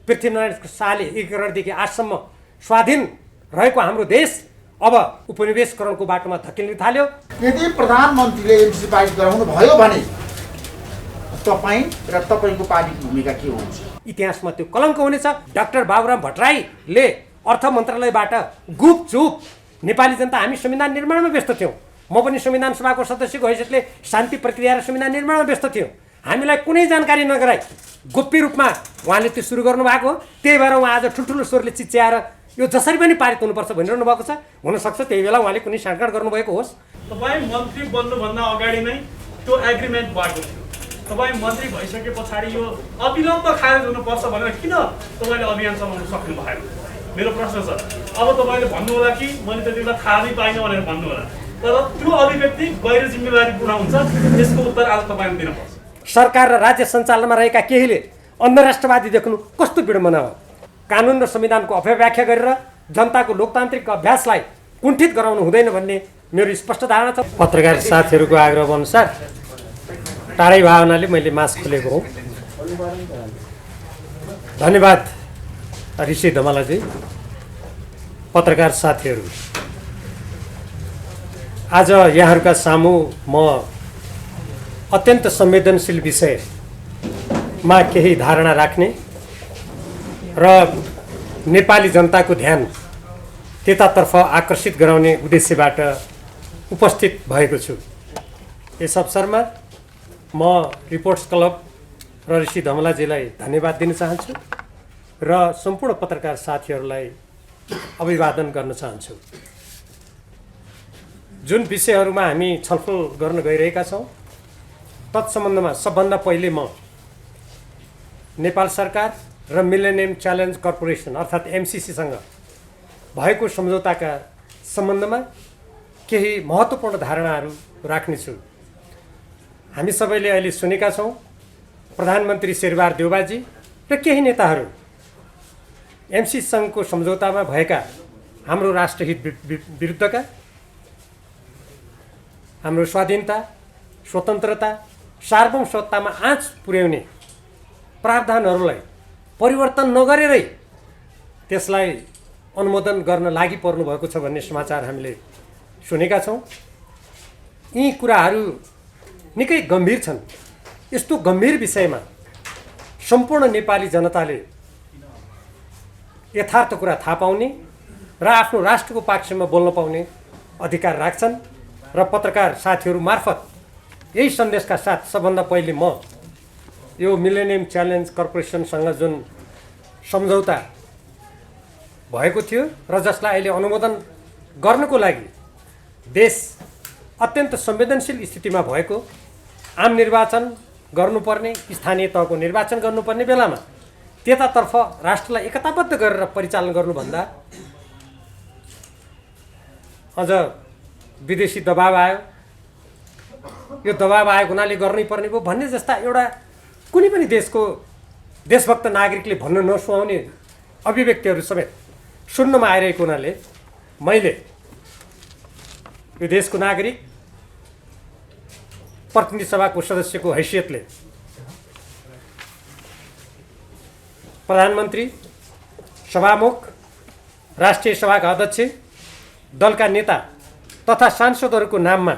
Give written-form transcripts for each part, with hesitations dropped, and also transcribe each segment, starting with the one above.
पृथ्वीनारायण शाहले एकीकरणदेखि आजसम्म स्वाधीन रहेको हाम्रो देश अब उपनिवेशकरणको बाटोमा धकेल्न थाल्यो। यदि प्रधानमन्त्रीले एमसिसी पारित गराउनु भयो भने तपाईँ र तपाईँको पार्टीको भूमिका के हुन्छ? इतिहासमा त्यो कलङ्क हुनेछ। डाक्टर बाबुराम भट्टराईले अर्थ मन्त्रालयबाट गुपचुप नेपाली जनता हामी संविधान निर्माणमा व्यस्त थियौँ। म पनि संविधान सभाको सदस्यको हैसियतले शान्ति प्रक्रिया र संविधान निर्माणमा व्यस्त थियौँ। हामीलाई कुनै जानकारी नगराई गोप्य रूपमा उहाँले त्यो सुरु गर्नुभएको हो। त्यही भएर उहाँ आज ठुल्ठुलो स्वरले चिच्याएर यो जसरी पनि पारित हुनुपर्छ भनिरहनु भएको छ। हुनसक्छ त्यही बेला उहाँले कुनै साँठगाँठ गर्नुभएको होस्। तपाईँ मन्त्री बन्नुभन्दा अगाडि नै त्यो एग्रिमेन्ट भएको थियो। तपाईँ मन्त्री भइसके पछाडि यो अविलम्ब खारेज हुनुपर्छ भनेर किन तपाईँले अभियान चलाउन सक्नु भएन? मेरो प्रश्न छ। अब तपाईँले भन्नुहोला कि मैले त्यति बेला थाहा नै पाइनँ भनेर भन्नुहोला, तर त्यो अभिव्यक्ति गैर जिम्मेवारीपूर्ण हुन्छ। यसको उत्तर आज तपाईँले दिनुपर्छ। सरकार र राज्य सञ्चालनमा रहेका केहीले अन्धराष्ट्रवादी देख्नु कस्तो विडम्बना हो। कानुन र संविधानको अपव्याख्या गरेर जनताको लोकतान्त्रिक अभ्यासलाई कुण्ठित गराउनु हुँदैन भन्ने मेरो स्पष्ट धारणा छ। पत्रकार साथीहरूको आग्रह अनुसार टाढै भावनाले मैले मास खोलेको हो। धन्यवाद ऋषि धमलाजी। पत्रकार साथीहरू, आज यहाँहरूका सामु म अत्यन्त संवेदनशील विषयमा केही धारणा राख्ने र नेपाली जनताको ध्यान त्यतातर्फ आकर्षित गराउने उद्देश्यबाट उपस्थित भएको छु। यस अवसरमा म रिपोर्ट्स क्लब र ऋषि धमलाजीलाई धन्यवाद दिन चाहन्छु र सम्पूर्ण पत्रकार साथीहरूलाई अभिवादन गर्न चाहन्छु। जुन विषयहरूमा हामी छलफल गर्न गइरहेका छौँ तत्सम्बन्धमा सबभन्दा पहिले म नेपाल सरकार र मिलेनियम च्यालेन्ज कर्पोरेसन अर्थात् एमसिसीसँग भएको सम्झौताका सम्बन्धमा केही महत्त्वपूर्ण धारणाहरू राख्नेछु। हामी सबैले अहिले सुनेका छौँ प्रधानमन्त्री शेरबहादुर देउवाजी र केही नेताहरू एमसिसीसँगको सम्झौतामा भएका हाम्रो राष्ट्रहित विरुद्धका, हाम्रो स्वाधीनता, स्वतन्त्रता, सार्वभौमसत्तामा आँच पुर्याउने प्रावधानहरूलाई परिवर्तन नगरेरै त्यसलाई अनुमोदन गर्न लागि पर्नु भएको छ भन्ने समाचार हामीले सुनेका छौँ। यी कुराहरू निकै गम्भीर छन्। यस्तो गम्भीर विषयमा सम्पूर्ण नेपाली जनताले यथार्थ कुरा थाहा पाउने र आफ्नो राष्ट्रको पक्षमा बोल्न पाउने अधिकार राख्छन् र पत्रकार साथीहरू मार्फत यही सन्देशका साथ सबभन्दा पहिले म यो मिलेनियम च्यालेन्ज कर्पोरेसनसँग जुन सम्झौता भएको थियो र जसलाई अहिले अनुमोदन गर्नको लागि देश अत्यन्त संवेदनशील स्थितिमा भएको, आम निर्वाचन गर्नुपर्ने, स्थानीय तहको निर्वाचन गर्नुपर्ने बेलामा त्यतातर्फ राष्ट्रलाई एकताबद्ध गरेर परिचालन गर्नुभन्दा अझ विदेशी दबाब आयो। यो दबाब आएको हुनाले गर्नै पर्ने भयो भन्ने जस्ता एउटा कुनै पनि देशको देशभक्त नागरिकले भन्न नसुहाउने अभिव्यक्तिहरू समेत सुन्नमा आइरहेको हुनाले मैले यो देशको नागरिक प्रतिनिधि सभाको सदस्यको हैसियतले प्रधानमन्त्री, सभामुख, राष्ट्रिय सभाका अध्यक्ष, दलका नेता तथा सांसदहरूको नाममा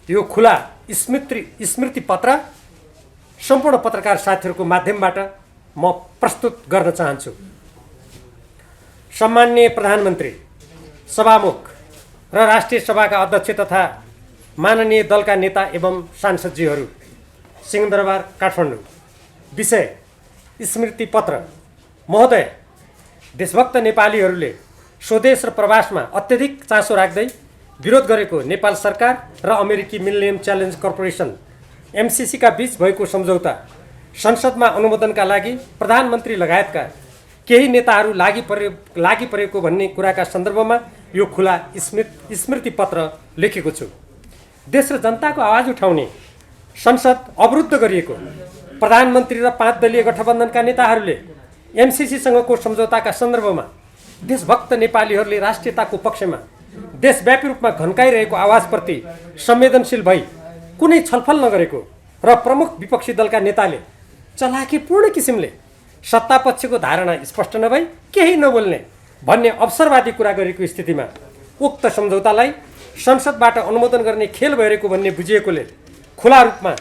यो खुला स्मृति पत्र सम्पूर्ण पत्रकार साथीहरूको माध्यमबाट म प्रस्तुत गर्न चाहन्छु। सम्माननीय प्रधानमन्त्री, सभामुख र राष्ट्रिय सभाका अध्यक्ष तथा माननीय दलका नेता एवं सांसदजीहरू, सिंहदरबार काठमाडौँ। विषय स्मृति पत्र। महोदय, देशभक्त नेपालीहरूले स्वदेश र प्रवासमा अत्यधिक चासो राख्दै विरोध गरेको नेपाल सरकार र अमेरिकी मिलेनियम च्यालेन्ज कर्पोरेसन एमसिसीका बीच भएको सम्झौता संसदमा अनुमोदनका लागि प्रधानमन्त्री लगायतका केही नेताहरू लागि परेको भन्ने कुराका सन्दर्भमा यो खुला स्मृति पत्र लेखेको छु। देश र जनताको आवाज उठाउने संसद अवरुद्ध गरिएको प्रधानमन्त्री र 5 दलीय गठबन्धनका नेताहरूले एमसिसीसँगको सम्झौताका सन्दर्भमा देशभक्त नेपालीहरूले राष्ट्रियताको पक्षमा देशव्यापी रूपमा घन्काइरहेको आवाजप्रति संवेदनशील भई कुनै छलफल नगरेको र प्रमुख विपक्षी दलका नेताले चलाकीपूर्ण किसिमले सत्तापक्षको धारणा स्पष्ट नभई केही नबोल्ने भन्ने अवसरवादी कुरा गरेको स्थितिमा उक्त सम्झौतालाई संसदबाट अनुमोदन गर्ने खेल भइरहेको भन्ने बुझिएकोले खुला रूपमा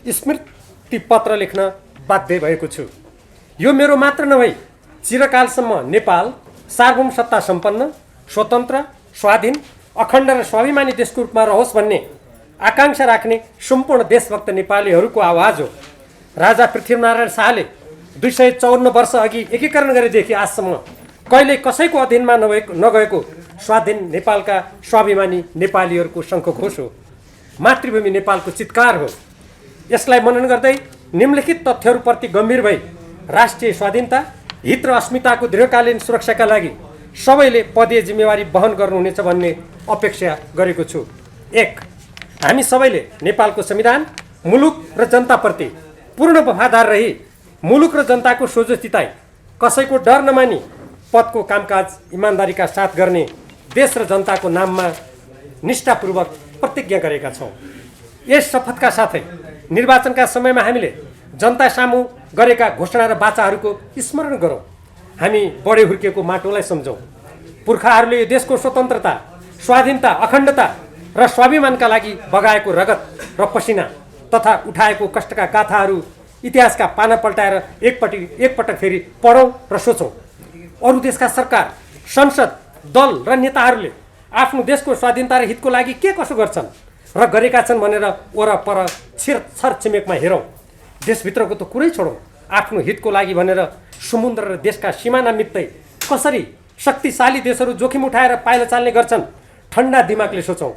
स्मृति पत्र लेख्न बाध्य भएको छु। यो मेरो मात्र नभई चिरकालसम्म नेपाल सार्वभौम सत्ता सम्पन्न, स्वतन्त्र, स्वाधीन, अखण्ड र स्वाभिमानी देशको रूपमा रहोस् भन्ने आकाङ्क्षा राख्ने सम्पूर्ण देशभक्त नेपालीहरूको आवाज हो। राजा पृथ्वीनारायण शाहले 254 वर्ष अघि एकीकरण गरेदेखि आजसम्म कहिल्यै कसैको अधीनमा नगएको स्वाधीन नेपालका स्वाभिमानी नेपालीहरूको शङ्खघोष हो, मातृभूमि नेपालको चित्कार हो। यसलाई मनन गर्दै निम्नलिखित तथ्यहरूप्रति गम्भीर भई राष्ट्रिय स्वाधीनता, हित र अस्मिताको दीर्घकालीन सुरक्षाका लागि सबैले पदीय जिम्मेवारी वहन गर्नुहुनेछ भन्ने अपेक्षा गरेको छु। 1. हामी सबैले नेपालको संविधान, मुलुक र जनताप्रति पूर्ण वफादार रही मुलुक र जनताको सोझो चिताई कसैको डर नमानी पदको कामकाज इमान्दारीका साथ गर्ने देश र जनताको नाममा निष्ठापूर्वक प्रतिज्ञा गरेका छौँ। यस शपथका साथै निर्वाचनका समयमा हामीले जनता सामु गरेका घोषणा र वाचाहरूको स्मरण गरौँ। हामी बढे हुर्केको माटोलाई सम्झौँ। पुर्खाहरूले यो देशको स्वतन्त्रता, स्वाधीनता, अखण्डता र स्वाभिमानका लागि बगाएको रगत र पसिना तथा उठाएको कष्टका गाथाहरू इतिहासका पाना पल्टाएर एकपटक फेरि पढौँ र सोचौँ। अरू देशका सरकार, संसद, दल र नेताहरूले आफ्नो देशको स्वाधीनता र हितको लागि के कसो गर्छन् र गरेका छन् भनेर वरपर छरछिमेकमा हेरौँ। देशभित्रको त कुरै छोडौँ, आफ्नो हितको लागि भनेर समुद्र र देशका सिमाना मित्दै कसरी शक्तिशाली देशहरू जोखिम उठाएर पाइला चाल्ने गर्छन् ठन्डा दिमागले सोचौँ।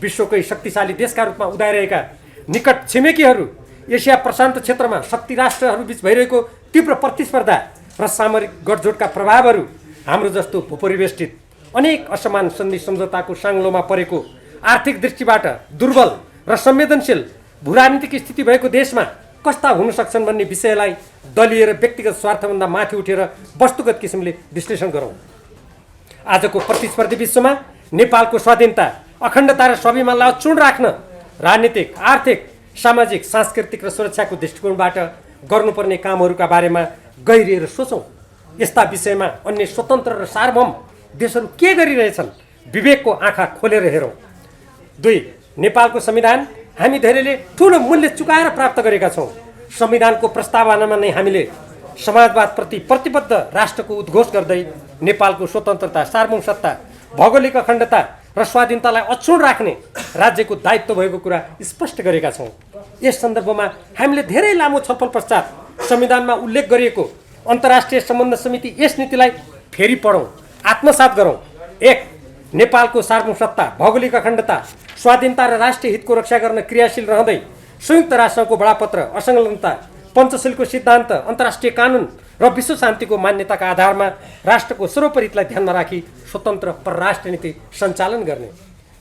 विश्वकै शक्तिशाली देशका रूपमा उदाइरहेका निकट छिमेकीहरू, एसिया प्रशान्त क्षेत्रमा शक्ति राष्ट्रहरूबीच भइरहेको तीव्र प्रतिस्पर्धा र सामरिक गठजोडका प्रभावहरू, हाम्रो जस्तो भूपरिवेष्टित अनेक असमान सन्धि सम्झौताको साङ्लोमा परेको आर्थिक दृष्टिबाट दुर्बल र संवेदनशील भूराजनीतिक स्थिति भएको देशमा कस्ता हुन सक्छन् भन्ने विषयलाई दलीय र व्यक्तिगत स्वार्थभन्दा माथि उठेर वस्तुगत किसिमले विश्लेषण गरौँ। आजको प्रतिस्पर्धी विश्वमा नेपालको स्वाधीनता, अखण्डता र स्वाभिमानलाई अक्षुण्ण राख्न राजनीतिक, आर्थिक, सामाजिक, सांस्कृतिक र सुरक्षाको दृष्टिकोणबाट गर्नुपर्ने कामहरूका बारेमा गहिरिएर सोचौँ। यस्ता विषयमा अन्य स्वतन्त्र र सार्वभौम देशहरू के गरिरहेछन् विवेकको आँखा खोलेर हेरौँ। 2. नेपालको संविधान हामी धेरैले ठुलो मूल्य चुकाएर प्राप्त गरेका छौँ। संविधानको प्रस्तावनामा नै हामीले समाजवादप्रति प्रतिबद्ध राष्ट्रको उद्घोष गर्दै नेपालको स्वतन्त्रता, सार्वभौम सत्ता, भौगोलिक अखण्डता र स्वाधीनतालाई अक्षुण्ण राख्ने राज्यको दायित्व भएको कुरा स्पष्ट गरेका छौँ। यस सन्दर्भमा हामीले धेरै लामो छलफल पश्चात संविधानमा उल्लेख गरिएको अन्तर्राष्ट्रिय सम्बन्ध समिति यस नीतिलाई फेरि पढौँ, आत्मसात गरौँ। 1. नेपालको सार्वभौम सत्ता, भौगोलिक अखण्डता, स्वाधीनता र राष्ट्रिय हितको रक्षा गर्न क्रियाशील रहँदै संयुक्त राष्ट्रको बडापत्र, असंलग्नता, पञ्चशीलको सिद्धान्त, अन्तर्राष्ट्रिय कानुन र विश्व शान्तिको मान्यताका आधारमा राष्ट्रको सर्वोपरितलाई ध्यानमा राखी स्वतन्त्र परराष्ट्र नीति सञ्चालन गर्ने।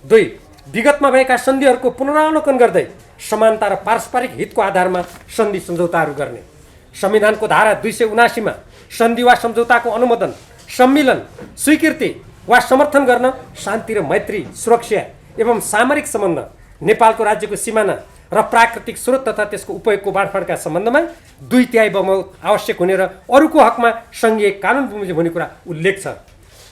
2. विगतमा भएका सन्धिहरूको पुनरावलोकन गर्दै समानता र पारस्परिक हितको आधारमा सन्धि सम्झौताहरू गर्ने। संविधानको धारा 279 मा सन्धि वा सम्झौताको अनुमोदन, सम्मिलन, स्वीकृति वा समर्थन गर्न शान्ति र मैत्री, सुरक्षा एवं सामरिक सम्बन्ध, नेपालको राज्यको सिमाना र प्राकृतिक स्रोत तथा त्यसको उपयोगको बाँडफाँडका सम्बन्धमा 2/3 बहुमत आवश्यक हुने र अरूको हकमा सङ्घीय कानुन बमोजिम हुने कुरा उल्लेख छ।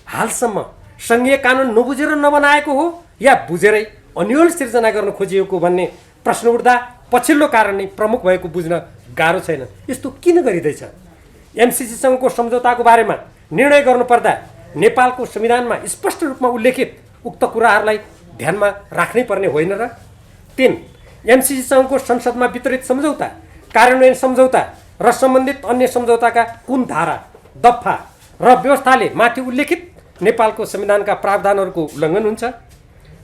हालसम्म सङ्घीय कानुन नबुझेर नबनाएको हो या बुझेरै अन्यल सिर्जना गर्न खोजिएको भन्ने प्रश्न उठ्दा पछिल्लो कारण नै प्रमुख भएको बुझ्न गाह्रो छैन। यस्तो किन गरिँदैछ? एमसिसीसँगको सम्झौताको बारेमा निर्णय गर्नुपर्दा नेपालको संविधानमा स्पष्ट रूपमा उल्लेखित उक्त कुराहरूलाई ध्यानमा राख्नै पर्ने होइन र? 3. एमसिसीसँगको संसदमा वितरित सम्झौता, कार्यान्वयन सम्झौता र सम्बन्धित अन्य सम्झौताका कुन धारा, दफा र व्यवस्थाले माथि उल्लेखित नेपालको संविधानका प्रावधानहरूको उल्लङ्घन हुन्छ?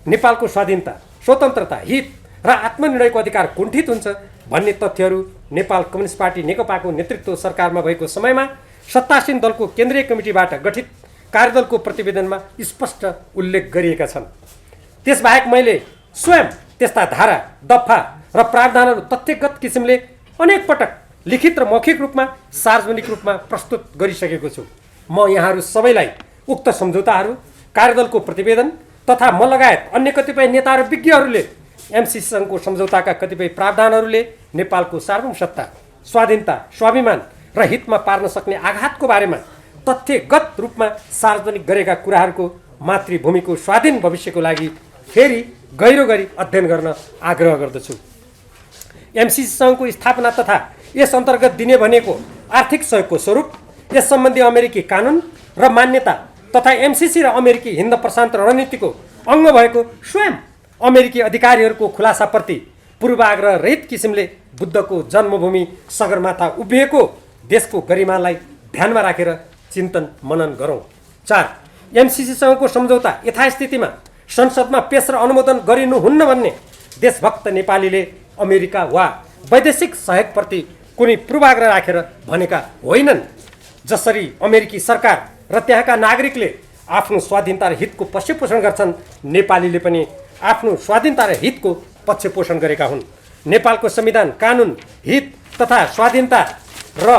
नेपालको स्वाधीनता, स्वतन्त्रता, हित र आत्मनिर्णयको अधिकार कुण्ठित हुन्छ भन्ने तथ्यहरू नेपाल कम्युनिस्ट पार्टी नेकपाको नेतृत्व सरकारमा भएको समयमा सत्तासीन दलको केन्द्रीय कमिटीबाट गठित कार्यदलको प्रतिवेदनमा स्पष्ट उल्लेख गरिएका छन्। त्यसबाहेक मैले स्वयं त्यस्ता धारा, दफा र प्रावधानहरू तथ्यगत किसिमले अनेक पटक लिखित र मौखिक रूपमा, सार्वजनिक रूपमा प्रस्तुत गरिसकेको छु। म यहाँहरू सबैलाई उक्त सम्झौताहरू, कार्यदलको प्रतिवेदन तथा म लगायत अन्य कतिपय नेता र विज्ञहरूले एमसिसीसँगको सम्झौताका कतिपय प्रावधानहरूले नेपालको सार्वभौम सत्ता, स्वाधीनता, स्वाभिमान र हितमा पार्न सक्ने आघातको बारेमा तथ्यगत रूपमा सार्वजनिक गरेका कुराहरूको मातृभूमिको स्वाधीन भविष्यको लागि फेरि गहिरो गरी अध्ययन गर्न आग्रह गर्दछु। एमसिसी सङ्घको स्थापना तथा यस अन्तर्गत दिने भनेको आर्थिक सहयोगको स्वरूप, यस सम्बन्धी अमेरिकी कानुन र मान्यता तथा एमसिसी र अमेरिकी हिन्द प्रशान्त रणनीतिको अङ्ग भएको स्वयं अमेरिकी अधिकारीहरूको खुलासाप्रति पूर्वाग्रह रहित किसिमले बुद्धको जन्मभूमि सगरमाथा उभिएको देशको गरिमालाई ध्यानमा राखेर चिन्तन मनन गरौँ। 4. एमसिसीसँगको सम्झौता यथास्थितिमा संसदमा पेश र अनुमोदन गरिनुहुन्न भन्ने देशभक्त नेपालीले अमेरिका वा वैदेशिक सहयोगप्रति कुनै पूर्वाग्रह राखेर भनेका होइनन्। जसरी अमेरिकी सरकार र त्यहाँका नागरिकले आफ्नो स्वाधीनता र हितको पक्षपोषण गर्छन्, नेपालीले पनि आफ्नो स्वाधीनता र हितको पक्षपोषण गरेका हुन्। नेपालको संविधान, कानुन, हित तथा स्वाधीनता र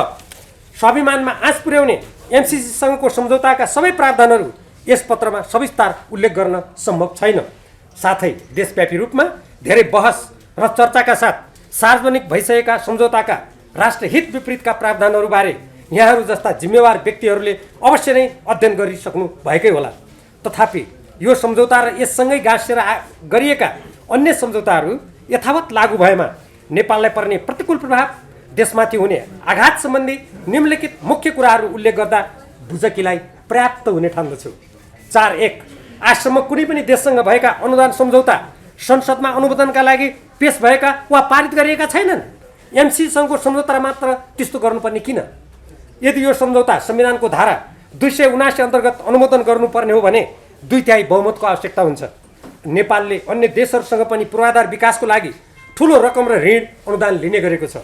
स्वाभिमानमा आँच पुर्याउने एमसिसीसँगको सम्झौताका सबै प्रावधानहरू यस पत्रमा सविस्तार उल्लेख गर्न सम्भव छैन। साथै देशव्यापी रूपमा धेरै बहस र चर्चाका साथ सार्वजनिक भइसकेका सम्झौताका राष्ट्रहित विपरीतका प्रावधानहरूबारे यहाँहरू जस्ता जिम्मेवार व्यक्तिहरूले अवश्य नै अध्ययन गरिसक्नु भएकै होला। तथापि यो सम्झौता र यससँगै गाँसेर गरिएका अन्य सम्झौताहरू यथावत लागू भएमा नेपाललाई पर्ने प्रतिकूल प्रभाव, देशमाथि हुने आघात सम्बन्धी निम्नलिखित मुख्य कुराहरू उल्लेख गर्दा बुझकिलाई पर्याप्त हुने ठान्दछु। 4.1. आजसम्म कुनै पनि देशसँग भएका अनुदान सम्झौता संसदमा अनुमोदनका लागि पेश भएका वा पारित गरिएका छैनन्। एमसिसीसँगको सम्झौता मात्र त्यस्तो गर्नुपर्ने किन? यदि यो सम्झौता संविधानको धारा 279 अन्तर्गत अनुमोदन गर्नुपर्ने हो भने 2/3 बहुमतको आवश्यकता हुन्छ। नेपालले अन्य देशहरूसँग पनि पूर्वाधार विकासको लागि ठुलो रकम र ऋण अनुदान लिने गरेको छ।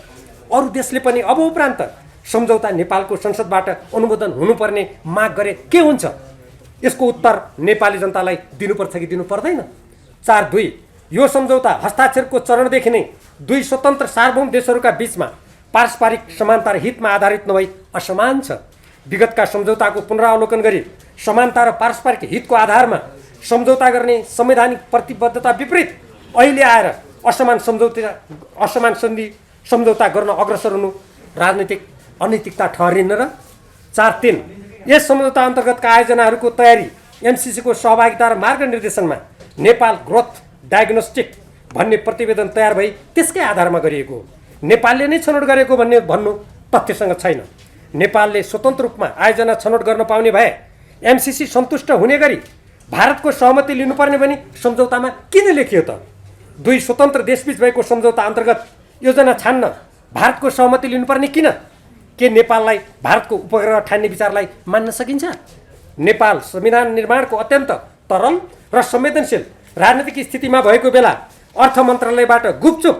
अरू देशले पनि अब उपरान्त सम्झौता नेपालको संसदबाट अनुमोदन हुनुपर्ने माग गरे के हुन्छ? यसको उत्तर नेपाली जनतालाई दिनुपर्छ कि दिनु पर्दैन? 4.2. यो सम्झौता हस्ताक्षरको चरणदेखि नै दुई स्वतन्त्र सार्वभौम देशहरूका बीचमा पारस्परिक समानता र हितमा आधारित नभई असमान छ। विगतका सम्झौताको पुनरावलोकन गरी समानता र पारस्परिक हितको आधारमा सम्झौता गर्ने संवैधानिक प्रतिबद्धता विपरीत अहिले आएर असमान सन्धि सम्झौता गर्न अग्रसर हुनु राजनीतिक अनैतिकता ठहरिन्न र? 4.3. यस सम्झौता अन्तर्गतका आयोजनाहरूको तयारी एमसिसीको सहभागिता र मार्गनिर्देशनमा नेपाल ग्रोथ डायग्नोस्टिक भन्ने प्रतिवेदन तयार भई त्यसकै आधारमा गरिएको हो। नेपालले नै छनौट गरेको भन्नु तथ्यसँग छैन। नेपालले स्वतन्त्र रूपमा आयोजना छनौट गर्न पाउने भए एमसिसी सन्तुष्ट हुने गरी भारतको सहमति लिनुपर्ने भनी सम्झौतामा किन लेखियो त? दुई स्वतन्त्र देशबीच भएको सम्झौता अन्तर्गत योजना छान्न भारतको सहमति लिनुपर्ने किन? के नेपाललाई भारतको उपग्रह ठान्ने विचारलाई मान्न सकिन्छ? नेपाल संविधान निर्माणको अत्यन्त तरल र संवेदनशील राजनीतिक स्थितिमा भएको बेला अर्थ मन्त्रालयबाट गुपचुप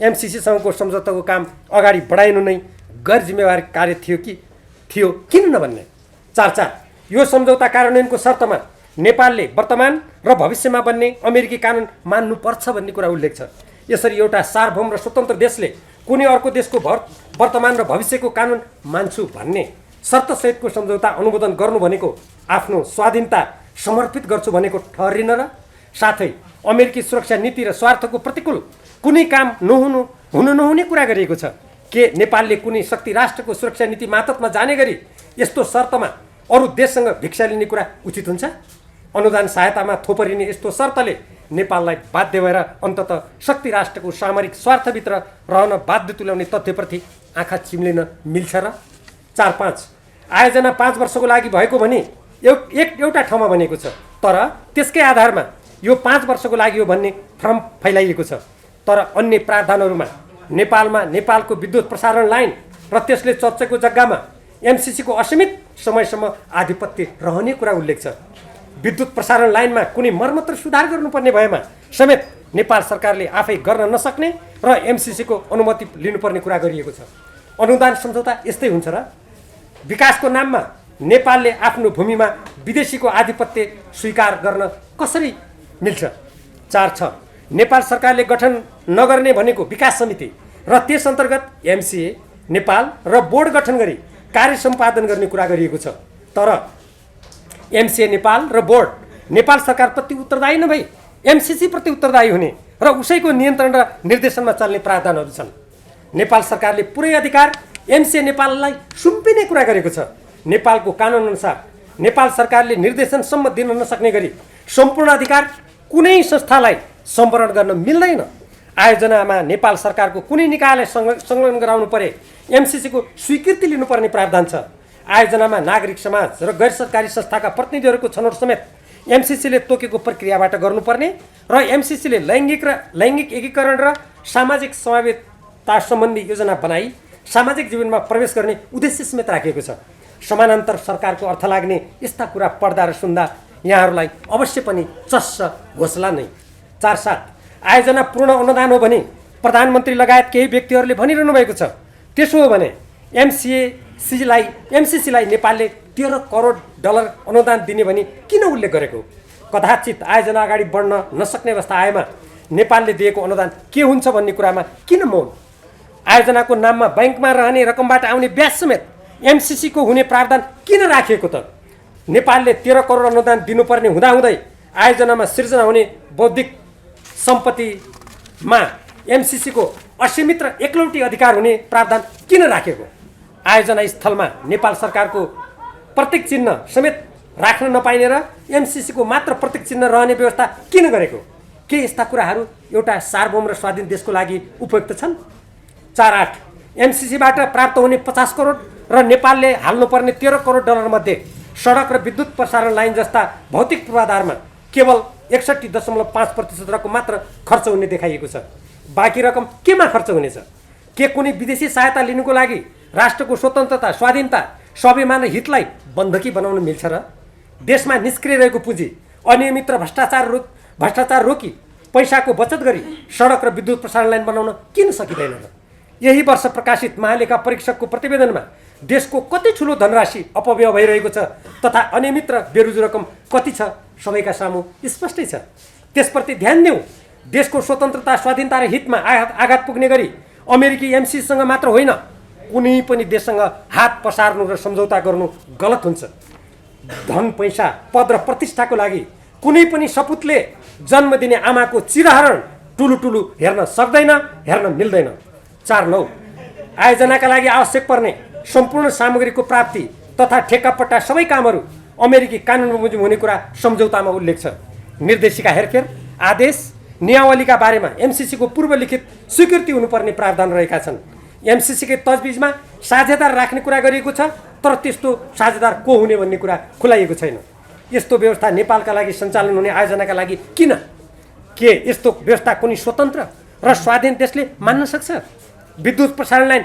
एमसिसीसँगको सम्झौताको काम अगाडि बढाइनु नै गैर जिम्मेवारी कार्य थियो किन नभन्ने? 4.4. यो सम्झौता कार्यान्वयनको शर्तमा नेपालले वर्तमान र भविष्यमा बन्ने अमेरिकी कानुन मान्नुपर्छ भन्ने कुरा उल्लेख छ। यसरी एउटा सार्वभौम र स्वतन्त्र देशले कुनै अर्को देशको वर्तमान र भविष्यको कानुन मान्छु भन्ने शर्तसहितको सम्झौता अनुमोदन गर्नु भनेको आफ्नो स्वाधीनता समर्पित गर्छु भनेको ठहरिन र? साथै अमेरिकी सुरक्षा नीति र स्वार्थको प्रतिकूल कुनै काम हुनु नहुने कुरा गरिएको छ। के नेपालले कुनै शक्ति राष्ट्रको सुरक्षा नीति मातहतमा जाने गरी यस्तो शर्तमा अरू देशसँग भिक्षा लिने कुरा उचित हुन्छ? अनुदान सहायतामा थोपरिने यस्तो शर्तले नेपाललाई बाध्य भएर अन्ततः शक्ति राष्ट्रको सामरिक स्वार्थभित्र रहन बाध्य तुल्याउने तथ्यप्रति आँखा चिम्लिन मिल्छ र? 4.5. आयोजना 5 वर्षको लागि भएको भने एउटा ठाउँमा बनेको छ, तर त्यसकै आधारमा यो 5 वर्षको लागि हो भन्ने भ्रम फैलाइएको छ। तर अन्य प्रावधानहरूमा नेपालको विद्युत प्रसारण लाइन र त्यसले चर्चेको जग्गामा एमसिसीको असीमित समयसम्म आधिपत्य रहने कुरा उल्लेख छ। विद्युत प्रसारण लाइनमा कुनै मर्मत र सुधार गर्नुपर्ने भएमा समेत नेपाल सरकारले आफै गर्न नसक्ने र एमसिसीको अनुमति लिनुपर्ने कुरा गरिएको छ। अनुदान सम्झौता यस्तै हुन्छ र? विकासको नाममा नेपालले आफ्नो भूमिमा विदेशीको आधिपत्य स्वीकार गर्न कसरी मिल्छ? 4.6. नेपाल सरकारले गठन नगर्ने भनेको विकास समिति र त्यस अन्तर्गत एमसिए, नेपाल र बोर्ड गठन गरी कार्य सम्पादन गर्ने कुरा गरिएको छ। तर एमसिए, नेपाल र बोर्ड नेपाल सरकारप्रति उत्तरदायी नभई एमसिसी प्रति उत्तरदायी हुने र उसैको नियन्त्रण र निर्देशनमा चल्ने प्रावधानहरू छन्। नेपाल सरकारले पुरै अधिकार एमसिए नेपाललाई सुम्पिने कुरा गरेको छ। नेपालको कानुनअनुसार नेपाल सरकारले निर्देशनसम्म दिन नसक्ने गरी सम्पूर्ण अधिकार कुनै संस्थालाई सम्वरण गर्न मिल्दैन। आयोजनामा नेपाल सरकारको कुनै निकायलाई संलग्न गराउनु परे एमसिसीको स्वीकृति लिनुपर्ने प्रावधान छ। आयोजनामा नागरिक समाज र गैर सरकारी संस्थाका प्रतिनिधिहरूको छनौट समेत एमसिसीले तोकेको प्रक्रियाबाट गर्नुपर्ने र एमसिसीले लैङ्गिक एकीकरण र सामाजिक समावेशता सम्बन्धी योजना बनाई सामाजिक जीवनमा प्रवेश गर्ने उद्देश्य समेत राखिएको छ। समानान्तर सरकारको अर्थ लाग्ने यस्ता कुरा पढ्दा र सुन्दा यहाँहरूलाई अवश्य पनि चस्स घोषला नै। 4.7 आयोजना पूर्ण अनुदान हो भने प्रधानमन्त्री लगायत केही व्यक्तिहरूले भनिरहनु भएको छ। त्यसो हो भने एमसिसीलाई नेपालले 13 करोड डलर अनुदान दिने भनी किन उल्लेख गरेको? कदाचित आयोजना अगाडि बढ्न नसक्ने अवस्था आएमा नेपालले दिएको अनुदान के हुन्छ भन्ने कुरामा किन मौन? आयोजनाको नाममा बैंकमा रहने रकमबाट आउने ब्याज समेत एमसिसीको हुने प्रावधान किन राखिएको त? नेपालले 13 करोड अनुदान दिनुपर्ने हुँदाहुँदै आयोजनामा सिर्जना हुने बौद्धिक सम्पत्तिमा एमसिसीको असीमित र एकलौटी अधिकार हुने प्रावधान किन राखेको? आयोजना स्थलमा नेपाल सरकारको प्रतीक चिन्ह समेत राख्न नपाइने र एमसिसीको मात्र प्रतीक चिन्ह रहने व्यवस्था किन गरेको? के यस्ता कुराहरू एउटा सार्वभौम र स्वाधीन देशको लागि उपयुक्त छन्? 4.8 एमसिसीबाट प्राप्त हुने 50 करोड र नेपालले हाल्नुपर्ने 13 करोड डलर मध्ये सडक र विद्युत प्रसारण लाइन जस्ता भौतिक पूर्वाधारमा केवल 61.5% रकम मात्र खर्च हुने देखाइएको छ। बाँकी रकम केमा खर्च हुनेछ? के कुनै विदेशी सहायता लिनुको लागि राष्ट्रको स्वतन्त्रता, स्वाधीनता, स्वाभिमान र हितलाई बन्धकी बनाउन मिल्छ र? देशमा निष्क्रिय रहेको पुँजी, अनियमित र भ्रष्टाचार रोकी पैसाको बचत गरी सडक र विद्युत प्रसारण लाइन बनाउन किन सकिँदैन र? यही वर्ष प्रकाशित महालेखा परीक्षकको प्रतिवेदनमा देशको कति ठुलो धनराशि अपव्यय भइरहेको छ तथा अनियमित र बेरुजु रकम कति छ सबैका सामु स्पष्टै छ। त्यसप्रति ध्यान देऊ। देशको स्वतन्त्रता, स्वाधीनता र हितमा आघात पुग्ने गरी अमेरिकी एमसिसीसँग मात्र होइन कुनै पनि देशसँग हात पसार्नु र सम्झौता गर्नु गलत हुन्छ। धन, पैसा, पद र प्रतिष्ठाको लागि कुनै पनि सपुतले जन्म दिने आमाको चिरहरण टुलु हेर्न सक्दैन, हेर्न मिल्दैन। 4.9 आयोजनाका लागि आवश्यक पर्ने सम्पूर्ण सामग्रीको प्राप्ति तथा ठेक्कापट्टा सबै कामहरू अमेरिकी कानुन बमोजिम हुने कुरा सम्झौतामा उल्लेख छ। निर्देशिका हेरफेर, आदेश, नियावलीका बारेमा एमसिसीको पूर्वलिखित स्वीकृति हुनुपर्ने प्रावधान रहेका छन्। एमसिसीकै तजबिजमा साझेदार राख्ने कुरा गरिएको छ तर त्यस्तो साझेदार को हुने भन्ने कुरा खुलाइएको छैन। यस्तो व्यवस्था नेपालका लागि सञ्चालन हुने आयोजनाका लागि किन? के यस्तो व्यवस्था कुनै स्वतन्त्र र स्वाधीन देशले मान्न सक्छ? विद्युत प्रसारण लाइन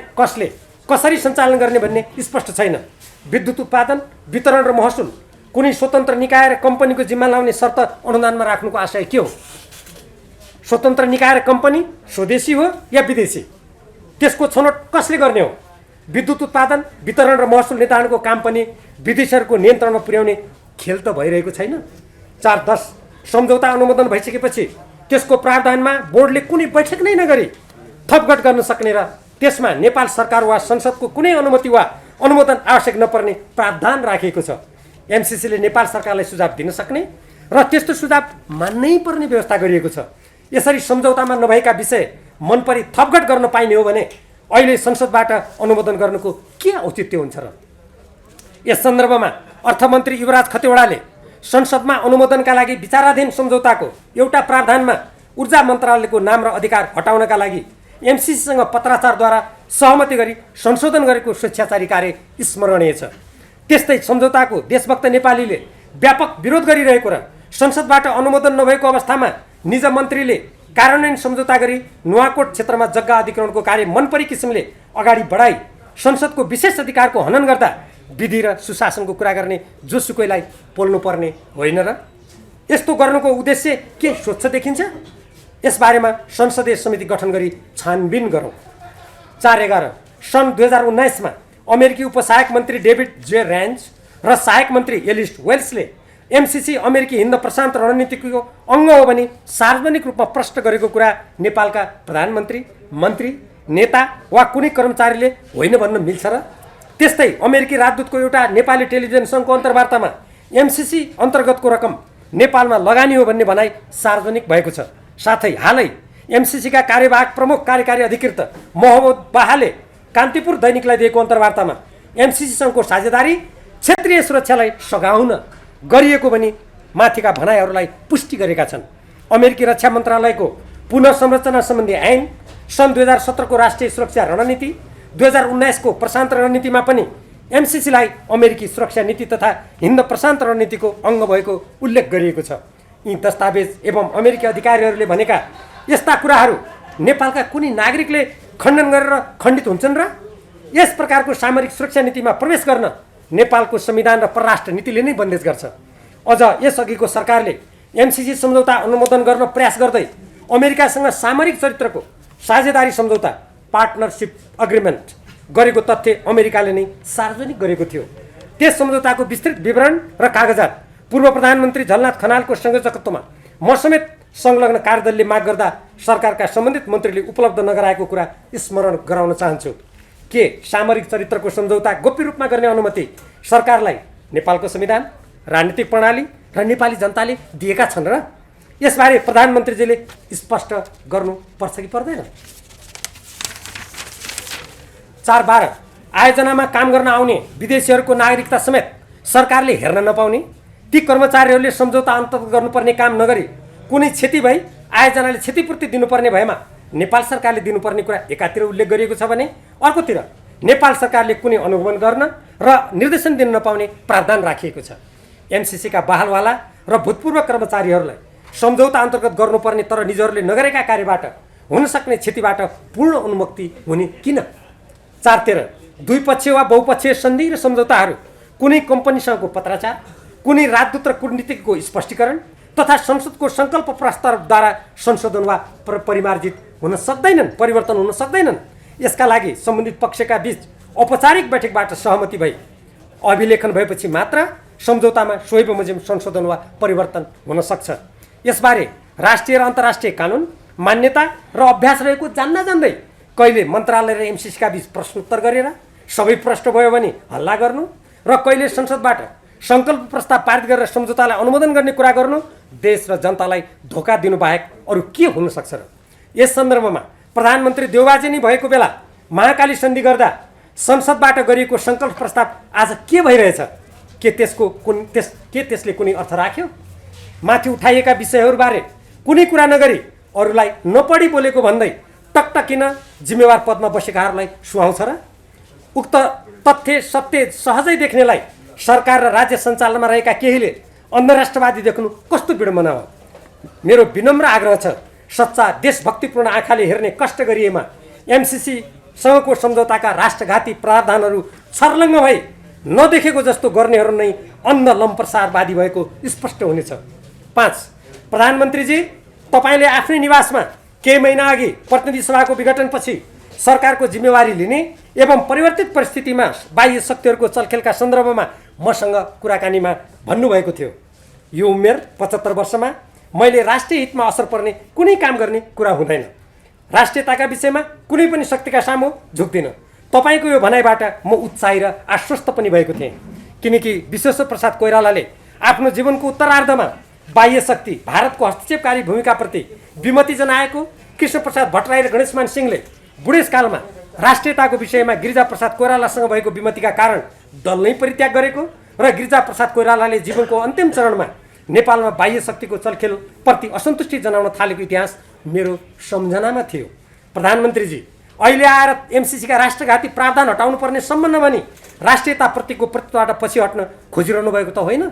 कसरी सञ्चालन गर्ने भन्ने स्पष्ट छैन। विद्युत उत्पादन, वितरण र महसुल कुनै स्वतन्त्र निकाय र कम्पनीको जिम्मा लाउने शर्त अनुदानमा राख्नुको आशय के हो? स्वतन्त्र निकाय र कम्पनी स्वदेशी हो या विदेशी? त्यसको छनौट कसले गर्ने हो? विद्युत उत्पादन, वितरण र महसुल निर्धारणको काम पनि विदेशीहरूको नियन्त्रणमा पुर्याउने खेल त भइरहेको छैन। 4.10 सम्झौता अनुमोदन भइसकेपछि त्यसको प्रावधानमा बोर्डले कुनै बैठक नै नगरी थपघट गर्न सक्ने र त्यसमा नेपाल सरकार वा संसदको कुनै अनुमति वा अनुमोदन आवश्यक नपर्ने प्रावधान राखिएको छ। एमसिसीले नेपाल सरकारलाई सुझाव दिन सक्ने र त्यस्तो सुझाव मान्नै पर्ने व्यवस्था गरिएको छ। यसरी सम्झौतामा नभएका विषय मनपरी थपघट गर्न पाइने हो भने अहिले संसदबाट अनुमोदन गर्नुको के औचित्य हुन्छ र? यस सन्दर्भमा अर्थमन्त्री युवराज खतिवडाले संसदमा अनुमोदनका लागि विचाराधीन सम्झौताको एउटा प्रावधानमा ऊर्जा मन्त्रालयको नाम र अधिकार हटाउनका लागि एमसिसीसँग पत्राचारद्वारा सहमति गरी संशोधन गरेको स्वेच्छाचारी कार्य स्मरणीय छ। त्यस्तै सम्झौताको देशभक्त नेपालीले व्यापक विरोध गरिरहेको र संसदबाट अनुमोदन नभएको अवस्थामा निज मन्त्रीले कार्यान्वयन सम्झौता गरी नुवाकोट क्षेत्रमा जग्गा अधिग्रहणको कार्य मनपरी किसिमले अगाडि बढाई संसदको विशेष अधिकारको हनन गर्दा विधि र सुशासनको कुरा गर्ने जोसुकैलाई पोल्नुपर्ने होइन र? यस्तो गर्नुको उद्देश्य के स्वच्छ देखिन्छ? यसबारेमा संसदीय समिति गठन गरी छानबिन गरौँ। 4.11 सन् 2019मा अमेरिकी उपसहायक मन्त्री डेभिड जे ऱ्यान्ज र सहायक मन्त्री एलिस वेल्सले एमसिसी अमेरिकी हिन्द प्रशान्त रणनीतिको अङ्ग हो भने सार्वजनिक रूपमा प्रश्न गरेको कुरा नेपालका प्रधानमन्त्री, मन्त्री, नेता वा कुनै कर्मचारीले होइन भन्न मिल्छ र? त्यस्तै अमेरिकी राजदूतको एउटा नेपाली टेलिभिजन सङ्घको अन्तर्वार्तामा एमसिसी अन्तर्गतको रकम नेपालमा लगानी हो भन्ने भनाइ सार्वजनिक भएको छ। साथै हालै एमसिसीका कार्यवाहक प्रमुख कार्यकारी अधिकृत मोहम्मद बाहाले कान्तिपुर दैनिकलाई दिएको अन्तर्वार्तामा एमसिसीसँगको साझेदारी क्षेत्रीय सुरक्षालाई सघाउन गरिएको भनी माथिका भनाइहरूलाई पुष्टि गरेका छन्। अमेरिकी रक्षा मन्त्रालयको पुनः संरचना सम्बन्धी ऐन, सन् 2017को राष्ट्रिय सुरक्षा रणनीति, 2019को प्रशान्त रणनीतिमा पनि एमसिसीलाई अमेरिकी सुरक्षा नीति तथा हिन्द प्रशान्त रणनीतिको अङ्ग भएको उल्लेख गरिएको छ। यी दस्तावेज एवं अमेरिकी अधिकारीहरूले भनेका यस्ता कुराहरू नेपालका कुनै नागरिकले खण्डन गरेर खण्डित हुन्छन् र? यस प्रकारको सामरिक सुरक्षा नीतिमा प्रवेश गर्न नेपालको संविधान र परराष्ट्र नीतिले नै बन्देज गर्छ। अझ यसअघिको सरकारले एमसिसी सम्झौता अनुमोदन गर्न प्रयास गर्दै अमेरिकासँग सामरिक चरित्रको साझेदारी सम्झौता पार्टनरसिप अग्रिमेन्ट गरेको तथ्य अमेरिकाले नै सार्वजनिक गरेको थियो। त्यस सम्झौताको विस्तृत विवरण र कागजात पूर्व प्रधानमन्त्री झलनाथ खनालको संयोजकत्वमा म समेत संलग्न कार्यदलले माग गर्दा सरकारका सम्बन्धित मन्त्रीले उपलब्ध नगराएको कुरा स्मरण गराउन चाहन्छु। के सामरिक चरित्रको सम्झौता गोप्य रूपमा गर्ने अनुमति सरकारलाई नेपालको संविधान, राजनीतिक प्रणाली र नेपाली जनताले दिएका छन् र? यसबारे प्रधानमन्त्रीजीले स्पष्ट गर्नुपर्छ कि पर्दैन? 4.12 आयोजनामा काम गर्न आउने विदेशीहरूको नागरिकता समेत सरकारले हेर्न नपाउने, ती कर्मचारीहरूले सम्झौता अन्तर्गत गर्नुपर्ने काम नगरी कुनै क्षति भई आयोजनाले क्षतिपूर्ति दिनुपर्ने भएमा नेपाल सरकारले दिनुपर्ने कुरा एकातिर उल्लेख गरिएको छ भने अर्कोतिर नेपाल सरकारले कुनै अनुगमन गर्न र निर्देशन दिन नपाउने प्रावधान राखिएको छ। एमसिसीका बहालवाला र भूतपूर्व कर्मचारीहरूलाई सम्झौता अन्तर्गत गर्नुपर्ने तर निजहरूले नगरेका कार्यबाट हुन सक्ने क्षतिबाट पूर्ण उन्मुक्ति हुने किन? 4.13 द्विपक्षीय वा बहुपक्षीय सन्धि र सम्झौताहरू कुनै कम्पनीसँगको पत्राचार, कुनै राजदूत र कूटनीतिज्ञको स्पष्टीकरण तथा संसदको सङ्कल्प प्रस्तावद्वारा संशोधन वा परिमार्जित हुन सक्दैनन्, परिवर्तन हुन सक्दैनन्। यसका लागि सम्बन्धित पक्षका बीच औपचारिक बैठकबाट सहमति भई अभिलेखन भएपछि मात्र सम्झौतामा सोही बमोजिम संशोधन वा परिवर्तन हुन सक्छ। यसबारे राष्ट्रिय र अन्तर्राष्ट्रिय कानुन, मान्यता र अभ्यास रहेको जान्न जान्दै कहिले मन्त्रालय र एमसिसीका बीच प्रश्नोत्तर गरेर सबै प्रश्न भयो भने हल्ला गर्नु र कहिले संसदबाट सङ्कल्प प्रस्ताव पारित गरेर सम्झौतालाई अनुमोदन गर्ने कुरा गर्नु देश र जनतालाई धोका दिनु बाहेक अरू के हुन सक्छ र? यस सन्दर्भमा प्रधानमन्त्री देउबाजे नै भएको बेला महाकाली सन्धि गर्दा संसदबाट गरिएको सङ्कल्प प्रस्ताव आज के भइरहेछ? के त्यसले कुनै अर्थ राख्यो? माथि उठाइएका विषयहरूबारे कुनै कुरा नगरी अरूलाई नपढी बोलेको भन्दै टकटकिन जिम्मेवार पदमा बसेकाहरूलाई सुहाउँछ र? उक्त तथ्य सत्य सहजै देख्नेलाई सरकार र राज्य सञ्चालनमा रहेका केहीले अन्धराष्ट्रवादी देख्नु कस्तो विडम्बना हो? मेरो विनम्र आग्रह छ, सच्चा देशभक्तिपूर्ण आँखाले हेर्ने कष्ट गरिएमा एमसिसीसँगको सम्झौताका राष्ट्रघाती प्रावधानहरू छर्लङ्ग भई नदेखेको जस्तो गर्नेहरू नै अन्ध लम्पसारवादी भएको स्पष्ट हुनेछ। 5 प्रधानमन्त्रीजी, तपाईँले आफ्नै निवासमा केही महिना अघि प्रतिनिधि सभाको विघटनपछि सरकारको जिम्मेवारी लिने एवं परिवर्तित परिस्थितिमा बाह्य शक्तिहरूको चलखेलका सन्दर्भमा मसँग कुराकानीमा भन्नुभएको थियो। यो उमेर 75 वर्षमा मैले राष्ट्रिय हितमा असर पर्ने कुनै काम गर्ने कुरा हुँदैन। राष्ट्रियताका विषयमा कुनै पनि शक्तिका सामु झुक्दिनँ। तपाईँको यो भनाइबाट म उत्साही र आश्वस्त पनि भएको थिएँ, किनकि विश्वेश्वर प्रसाद कोइरालाले आफ्नो जीवनको उत्तरार्धमा बाह्य शक्ति भारतको हस्तक्षेपकारी भूमिकाप्रति विमति जनाएको, कृष्णप्रसाद भट्टराई र गणेशमान सिंहले बुढेसकालमा राष्ट्रियताको विषयमा गिरिजाप्रसाद कोइरालासँग भएको विमतिका कारण दल नै परित्याग गरेको र गिरिजाप्रसाद कोइरालाले जीवनको अन्तिम चरणमा नेपालमा बाह्य शक्तिको चलखेलप्रति असन्तुष्टि जनाउन थालेको इतिहास मेरो सम्झनामा थियो। प्रधानमन्त्रीजी, अहिले आएर एमसिसीका राष्ट्रघाती प्रावधान हटाउनु पर्ने सम्बन्ध भनी राष्ट्रियताप्रतिको प्रतिबाट पछि हट्न खोजिरहनु भएको त होइन?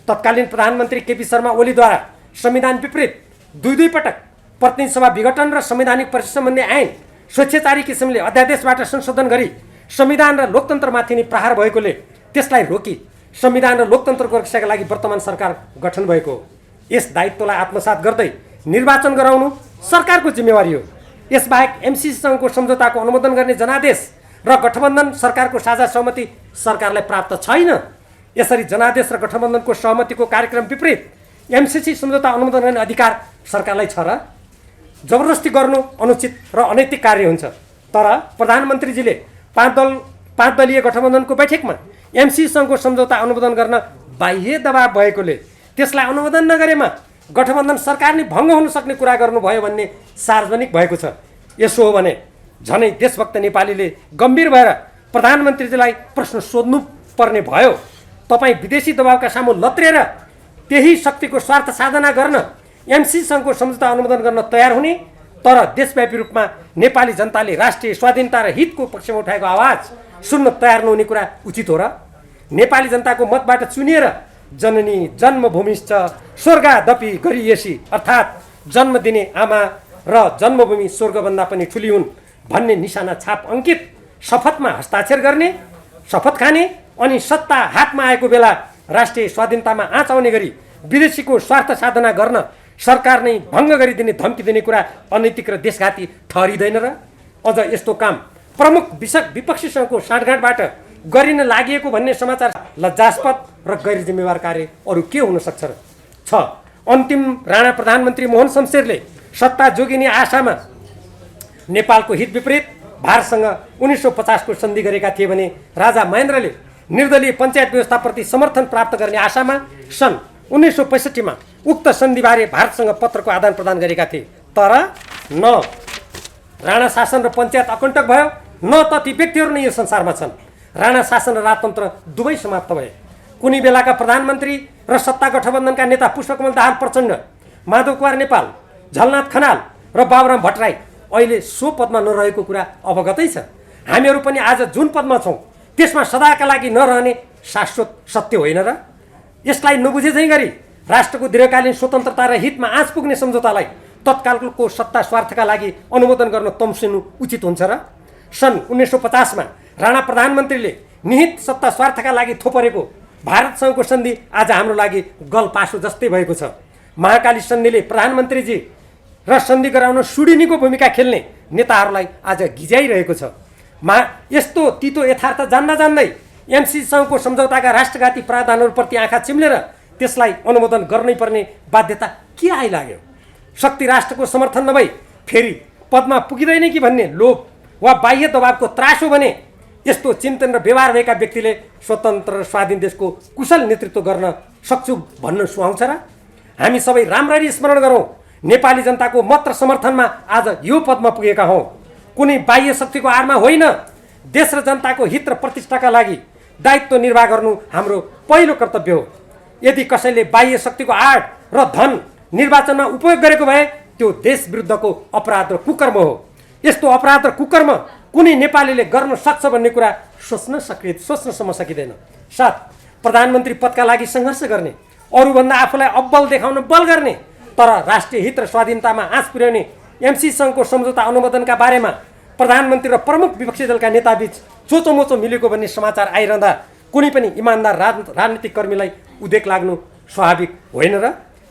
तत्कालीन प्रधानमन्त्री केपी शर्मा ओलीद्वारा संविधान विपरीत दुई पटक प्रतिनिधि सभा विघटन र संवैधानिक परिषद सम्बन्धी ऐन स्वेच्छाचारी किसिमले अध्यादेशबाट संशोधन गरी संविधान र लोकतन्त्रमाथि नै प्रहार भएकोले त्यसलाई रोकी संविधान र लोकतन्त्रको रक्षाका लागि वर्तमान सरकार गठन भएको हो। यस दायित्वलाई आत्मसात गर्दै निर्वाचन गराउनु सरकारको जिम्मेवारी हो। यसबाहेक एमसिसीसँगको सम्झौताको अनुमोदन गर्ने जनादेश र गठबन्धन सरकारको साझा सहमति सरकारलाई प्राप्त छैन। यसरी जनादेश र गठबन्धनको सहमतिको कार्यक्रम विपरीत एमसिसी सम्झौता अनुमोदन गर्ने अधिकार सरकारलाई छ र? जबरजस्ती गर्नु अनुचित र अनैतिक कार्य हुन्छ। तर प्रधानमन्त्रीजीले 5 दलीय गठबन्धनको बैठकमा एमसिसीसँगको सम्झौता अनुमोदन गर्न बाह्य दबाव भएकोले त्यसलाई अनुमोदन नगरेमा गठबन्धन सरकार नै भङ्ग हुन सक्ने कुरा गर्नुभयो भन्ने सार्वजनिक भएको छ। यसो हो भने झनै देशभक्त नेपालीले गम्भीर भएर प्रधानमन्त्रीजीलाई प्रश्न सोध्नु पर्ने भयो। तपाईँ विदेशी दबावका सामु लत्रेर त्यही शक्तिको स्वार्थ साधना गर्न एमसीसँगको सम्झौता अनुमोदन गर्न तयार हुने, तर देशव्यापी रूपमा नेपाली जनताले राष्ट्रिय स्वाधीनता र हितको पक्षमा उठाएको आवाज सुन्न तयार नहुने कुरा उचित हो र? नेपाली जनताको मतबाट चुनिएर जननी जन्मभूमिश्च स्वर्गादपि गरिएसी, अर्थात् जन्म दिने आमा र जन्मभूमि स्वर्गभन्दा पनि ठुली हुन् भन्ने निशाना छाप अंकित शपथमा हस्ताक्षर गर्ने, शपथ खाने अनि सत्ता हातमा आएको बेला राष्ट्रिय स्वाधीनतामा आँच आउने गरी विदेशीको स्वार्थ साधना गर्न सरकार नै भङ्ग गरिदिने धम्की दिने कुरा अनैतिक र देशघाती ठहरिँदैन र? अझ यस्तो काम प्रमुख विपक्षीसँगको साँठगाँठबाट गरिन लागि भन्ने समाचार लज्जास्पद र गैर जिम्मेवार कार्य अरू के हुन सक्छ र? 6. अन्तिम राणा प्रधानमन्त्री मोहन शमशेरले सत्ता जोगिने आशामा नेपालको हित विपरीत भारतसँग 1950 को सन्धि गरेका थिए भने राजा महेन्द्रले निर्दलीय पञ्चायत व्यवस्थाप्रति समर्थन प्राप्त गर्ने आशामा सन् 1965 मा उक्त सन्धिबारे भारतसँग पत्रको आदान प्रदान गरेका थिए। तर न राणा शासन र पञ्चायत अकण्टक भयो, न त ती व्यक्तिहरू नै यो संसारमा छन्। राणा शासन र राजतन्त्र दुवै समाप्त भए। कुनै बेलाका प्रधानमन्त्री र सत्ता गठबन्धनका नेता पुष्पकमल दाहाल प्रचण्ड, माधव कुमार नेपाल, झलनाथ खनाल र बाबुराम भट्टराई अहिले सो पदमा नरहेको कुरा अवगतै छ। हामीहरू पनि आज जुन पदमा छौँ त्यसमा सदाका लागि नरहने शाश्वत सत्य होइन र? यसलाई नबुझे झैँ गरी राष्ट्रको दीर्घकालीन स्वतन्त्रता र हितमा आँच पुग्ने सम्झौतालाई तत्कालको सत्ता स्वार्थका लागि अनुमोदन गर्न तम्सिनु उचित हुन्छ र? सन् 1950 मा राणा प्रधानमन्त्रीले निहित सत्ता स्वार्थका लागि थोपरेको भारतसँगको सन्धि आज हाम्रो लागि गलपासो जस्तै भएको छ। महाकाली सन्धिले प्रधानमन्त्रीजी र सन्धि गराउन सुडिनीको भूमिका खेल्ने नेताहरूलाई आज गिजाइरहेको छ। यस्तो तितो यथार्थ जान्दा जान्दै एमसीसँगको सम्झौताका राष्ट्रघाती प्रावधानहरूप्रति आँखा चिम्लेर त्यसलाई अनुमोदन गर्नै पर्ने बाध्यता के आइलाग्यो? शक्ति राष्ट्रको समर्थन नभई फेरि पदमा पुगिँदैन कि भन्ने लोभ वा बाह्य दबावको त्रास हो भने यस्तो चिन्तन र व्यवहार भएका व्यक्तिले स्वतन्त्र र स्वाधीन देशको कुशल नेतृत्व गर्न सक्छु भन्न सुहाउँछ र? हामी सबै राम्ररी स्मरण गरौँ, नेपाली जनताको मत र समर्थनमा आज यो पदमा पुगेका हौँ। कुनै बाह्य शक्तिको आडमा होइन, देश र जनताको हित र प्रतिष्ठाका लागि दायित्व निर्वाह गर्नु हाम्रो पहिलो कर्तव्य हो। यदि कसैले बाह्य शक्तिको आड र धन निर्वाचनमा उपयोग गरेको भए त्यो देश विरुद्धको अपराध र कुकर्म हो। यस्तो अपराध र कुकर्म कुनै नेपालीले गर्न सक्छ भन्ने कुरा सोच्नसम्म सकिँदैन। 7. प्रधानमन्त्री पदका लागि सङ्घर्ष गर्ने, अरूभन्दा आफूलाई अब्बल देखाउन बल गर्ने, तर राष्ट्रिय हित र स्वाधीनतामा आँच पुर्याउने एमसीसँगको सम्झौता अनुमोदनका बारेमा प्रधानमन्त्री र प्रमुख विपक्षी दलका नेताबीच चोचोमोचो मिलेको भन्ने समाचार आइरहँदा कुनै पनि इमान्दार राजनीतिक कर्मीलाई उद्वेग लाग्नु स्वाभाविक होइन र?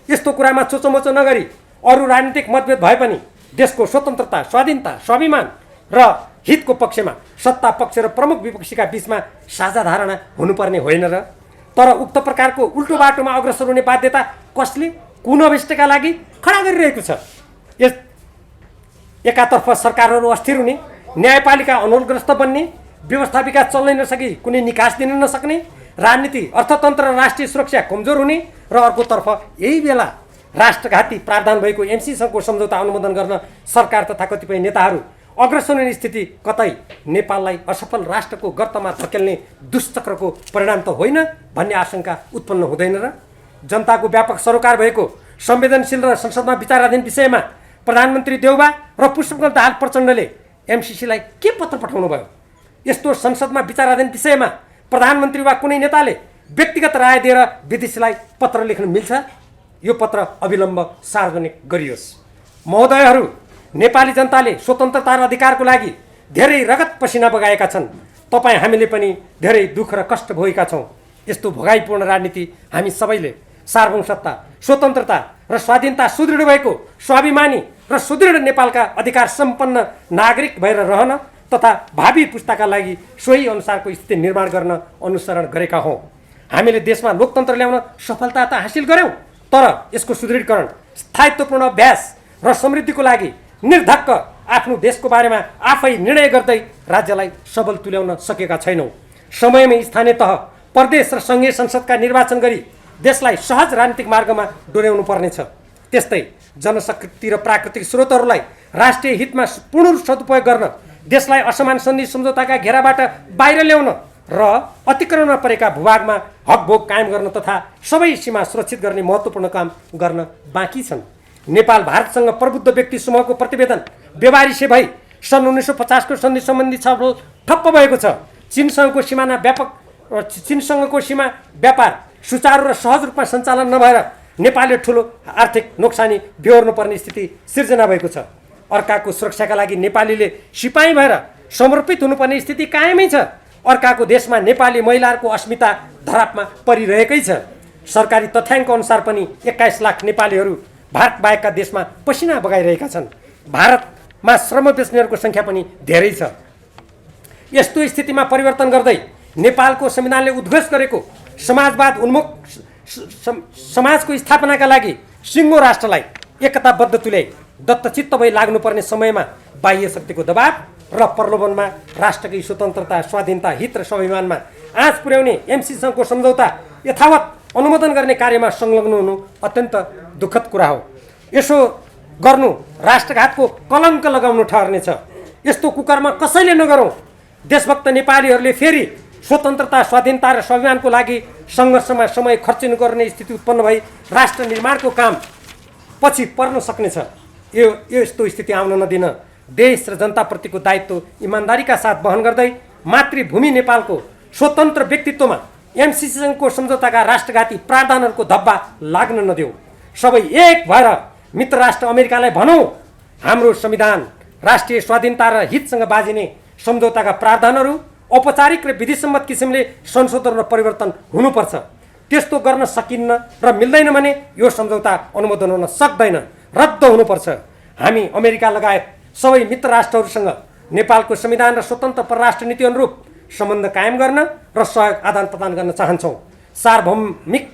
यस्तो कुरामा चोचोमोचो नगरी अरू राजनीतिक मतभेद भए पनि देशको स्वतन्त्रता, स्वाधीनता, स्वाभिमान र हितको पक्षमा सत्ता पक्ष र प्रमुख विपक्षीका बीचमा साझा धारणा हुनुपर्ने होइन र? तर उक्त प्रकारको उल्टो बाटोमा अग्रसर हुने बाध्यता कसले कुन अभिष्टका लागि खडा गरिरहेको छ? एकातर्फ सरकारहरू अस्थिर हुने, न्यायपालिका अनलग्रस्त बन्ने, व्यवस्थापिका चल्नै नसकी कुनै निकास दिन नसक्ने, राजनीति, अर्थतन्त्र र राष्ट्रिय सुरक्षा कमजोर हुने र अर्कोतर्फ यही बेला राष्ट्रघाती प्रावधान भएको एमसीसँगको सम्झौता अनुमोदन गर्न सरकार तथा कतिपय नेताहरू अग्रसर हुने स्थिति कतै नेपाललाई असफल राष्ट्रको गर्तमा धकेल्ने दुष्चक्रको परिणाम त होइन भन्ने आशंका उत्पन्न हुँदैन र? जनताको व्यापक सरोकार भएको संवेदनशील र संसदमा विचाराधीन विषयमा प्रधानमन्त्री देउबा र पुष्पकमल दाहाल प्रचण्डले एमसीसीलाई के पत्र पठाउनु भयो? यस्तो संसदमा विचाराधीन विषयमा प्रधानमन्त्री वा कुनै नेताले व्यक्तिगत राय दिएर विदेशीलाई पत्र लेख्न मिल्छ? यो पत्र अविलम्ब सार्वजनिक गरियोस्। महोदयहरू, नेपाली जनताले स्वतन्त्रता र अधिकारको लागि धेरै रगत पसिना बगाएका छन्। तपाईँ हामीले पनि धेरै दुःख र कष्ट भोगेका छौँ। यस्तो भोगाइपूर्ण राजनीति हामी सबैले सार्वभौमसत्ता, स्वतन्त्रता र स्वाधीनता सुदृढ भएको स्वाभिमानी र सुदृढ नेपालका अधिकार सम्पन्न नागरिक भएर रहन तथा भावी पुस्ताका लागि सोही अनुसारको स्थिति निर्माण गर्न अनुसरण गरेका हौँ। हामीले देशमा लोकतन्त्र ल्याउन सफलता त हासिल गऱ्यौँ, तर यसको सुदृढीकरण, स्थायित्वपूर्ण अभ्यास र समृद्धिको लागि निर्धक्क आफ्नो देशको बारेमा आफै निर्णय गर्दै राज्यलाई सबल तुल्याउन सकेका छैनौँ। समयमै स्थानीय तह, प्रदेश र सङ्घीय संसदका निर्वाचन गरी देशलाई सहज राजनीतिक मार्गमा डोर्याउनु पर्नेछ। त्यस्तै जनशक्ति र प्राकृतिक स्रोतहरूलाई राष्ट्रिय हितमा पूर्ण सदुपयोग गर्न देशलाई असमान सन्धि सम्झौताका घेराबाट बाहिर ल्याउन र अतिक्रमणमा परेका भूभागमा हकभोग कायम गर्न तथा सबै सीमा सुरक्षित गर्ने महत्त्वपूर्ण काम गर्न बाँकी छन्। नेपाल भारतसँग प्रबुद्ध व्यक्ति समूहको प्रतिवेदन व्यवहारिसे भई सन् 1950 को सन्धि सम्बन्धी छलफल ठप्प भएको छ। चीनसँगको सीमा व्यापार सुचारू र सहज रूपमा सञ्चालन नभएर नेपालले ठुलो आर्थिक नोक्सानी बेहोर्नुपर्ने स्थिति सिर्जना भएको छ। अर्काको सुरक्षाका लागि नेपालीले सिपाही भएर समर्पित हुनुपर्ने स्थिति कायमै छ। अर्काको देशमा नेपाली महिलाहरूको अस्मिता धरापमा परिरहेकै छ। सरकारी तथ्याङ्क अनुसार पनि 21 लाख नेपालीहरू भारत बाहेकका देशमा पसिना बगाइरहेका छन्। भारतमा श्रम बेच्नेहरूको सङ्ख्या पनि धेरै छ। यस्तो स्थितिमा परिवर्तन गर्दै नेपालको संविधानले उद्घोष गरेको समाजवाद उन्मुख समाजको स्थापनाका लागि सिङ्गो राष्ट्रलाई एकताबद्ध तुल्याई दत्तचित्त भई लाग्नुपर्ने समयमा बाह्य शक्तिको दबाव र प्रलोभनमा राष्ट्रकै स्वतन्त्रता, स्वाधीनता, हित र स्वाभिमानमा आँच पुर्याउने एमसीसँगको सम्झौता यथावत अनुमोदन गर्ने कार्यमा संलग्न हुनु अत्यन्त दुःखद कुरा हो। यसो गर्नु राष्ट्रघातको कलङ्क लगाउनु ठहर्नेछ। यस्तो कुकर्म कसैले नगरौँ। देशभक्त नेपालीहरूले फेरि स्वतन्त्रता, स्वाधीनता र स्वाभिमानको लागि सङ्घर्षमा समय खर्चिनु गर्ने स्थिति उत्पन्न भई राष्ट्र निर्माणको काम पछि पर्न सक्नेछ। यस्तो स्थिति आउन नदिन देश र जनताप्रतिको दायित्व इमान्दारीका साथ वहन गर्दै मातृभूमि नेपालको स्वतन्त्र व्यक्तित्वमा एमसीसीसँगको सम्झौताका राष्ट्रघाती प्रावधानहरूको धब्बा लाग्न नदेऊ। सबै एक भएर मित्र राष्ट्र अमेरिकालाई भनौँ, हाम्रो संविधान राष्ट्रिय स्वाधीनता र हितसँग बाजिने सम्झौताका प्रावधानहरू औपचारिक र विधिसम्मत किसिमले संशोधन र परिवर्तन हुनुपर्छ। त्यस्तो गर्न सकिन्न र मिल्दैन भने यो सम्झौता अनुमोदन हुन सक्दैन, रद्द हुनुपर्छ। हामी अमेरिका लगायत सबै मित्र राष्ट्रहरूसँग नेपालको संविधान र स्वतन्त्र परराष्ट्र नीति अनुरूप सम्बन्ध कायम गर्न र सहयोग आदान प्रदान गर्न चाहन्छौँ। सार्वभौमिक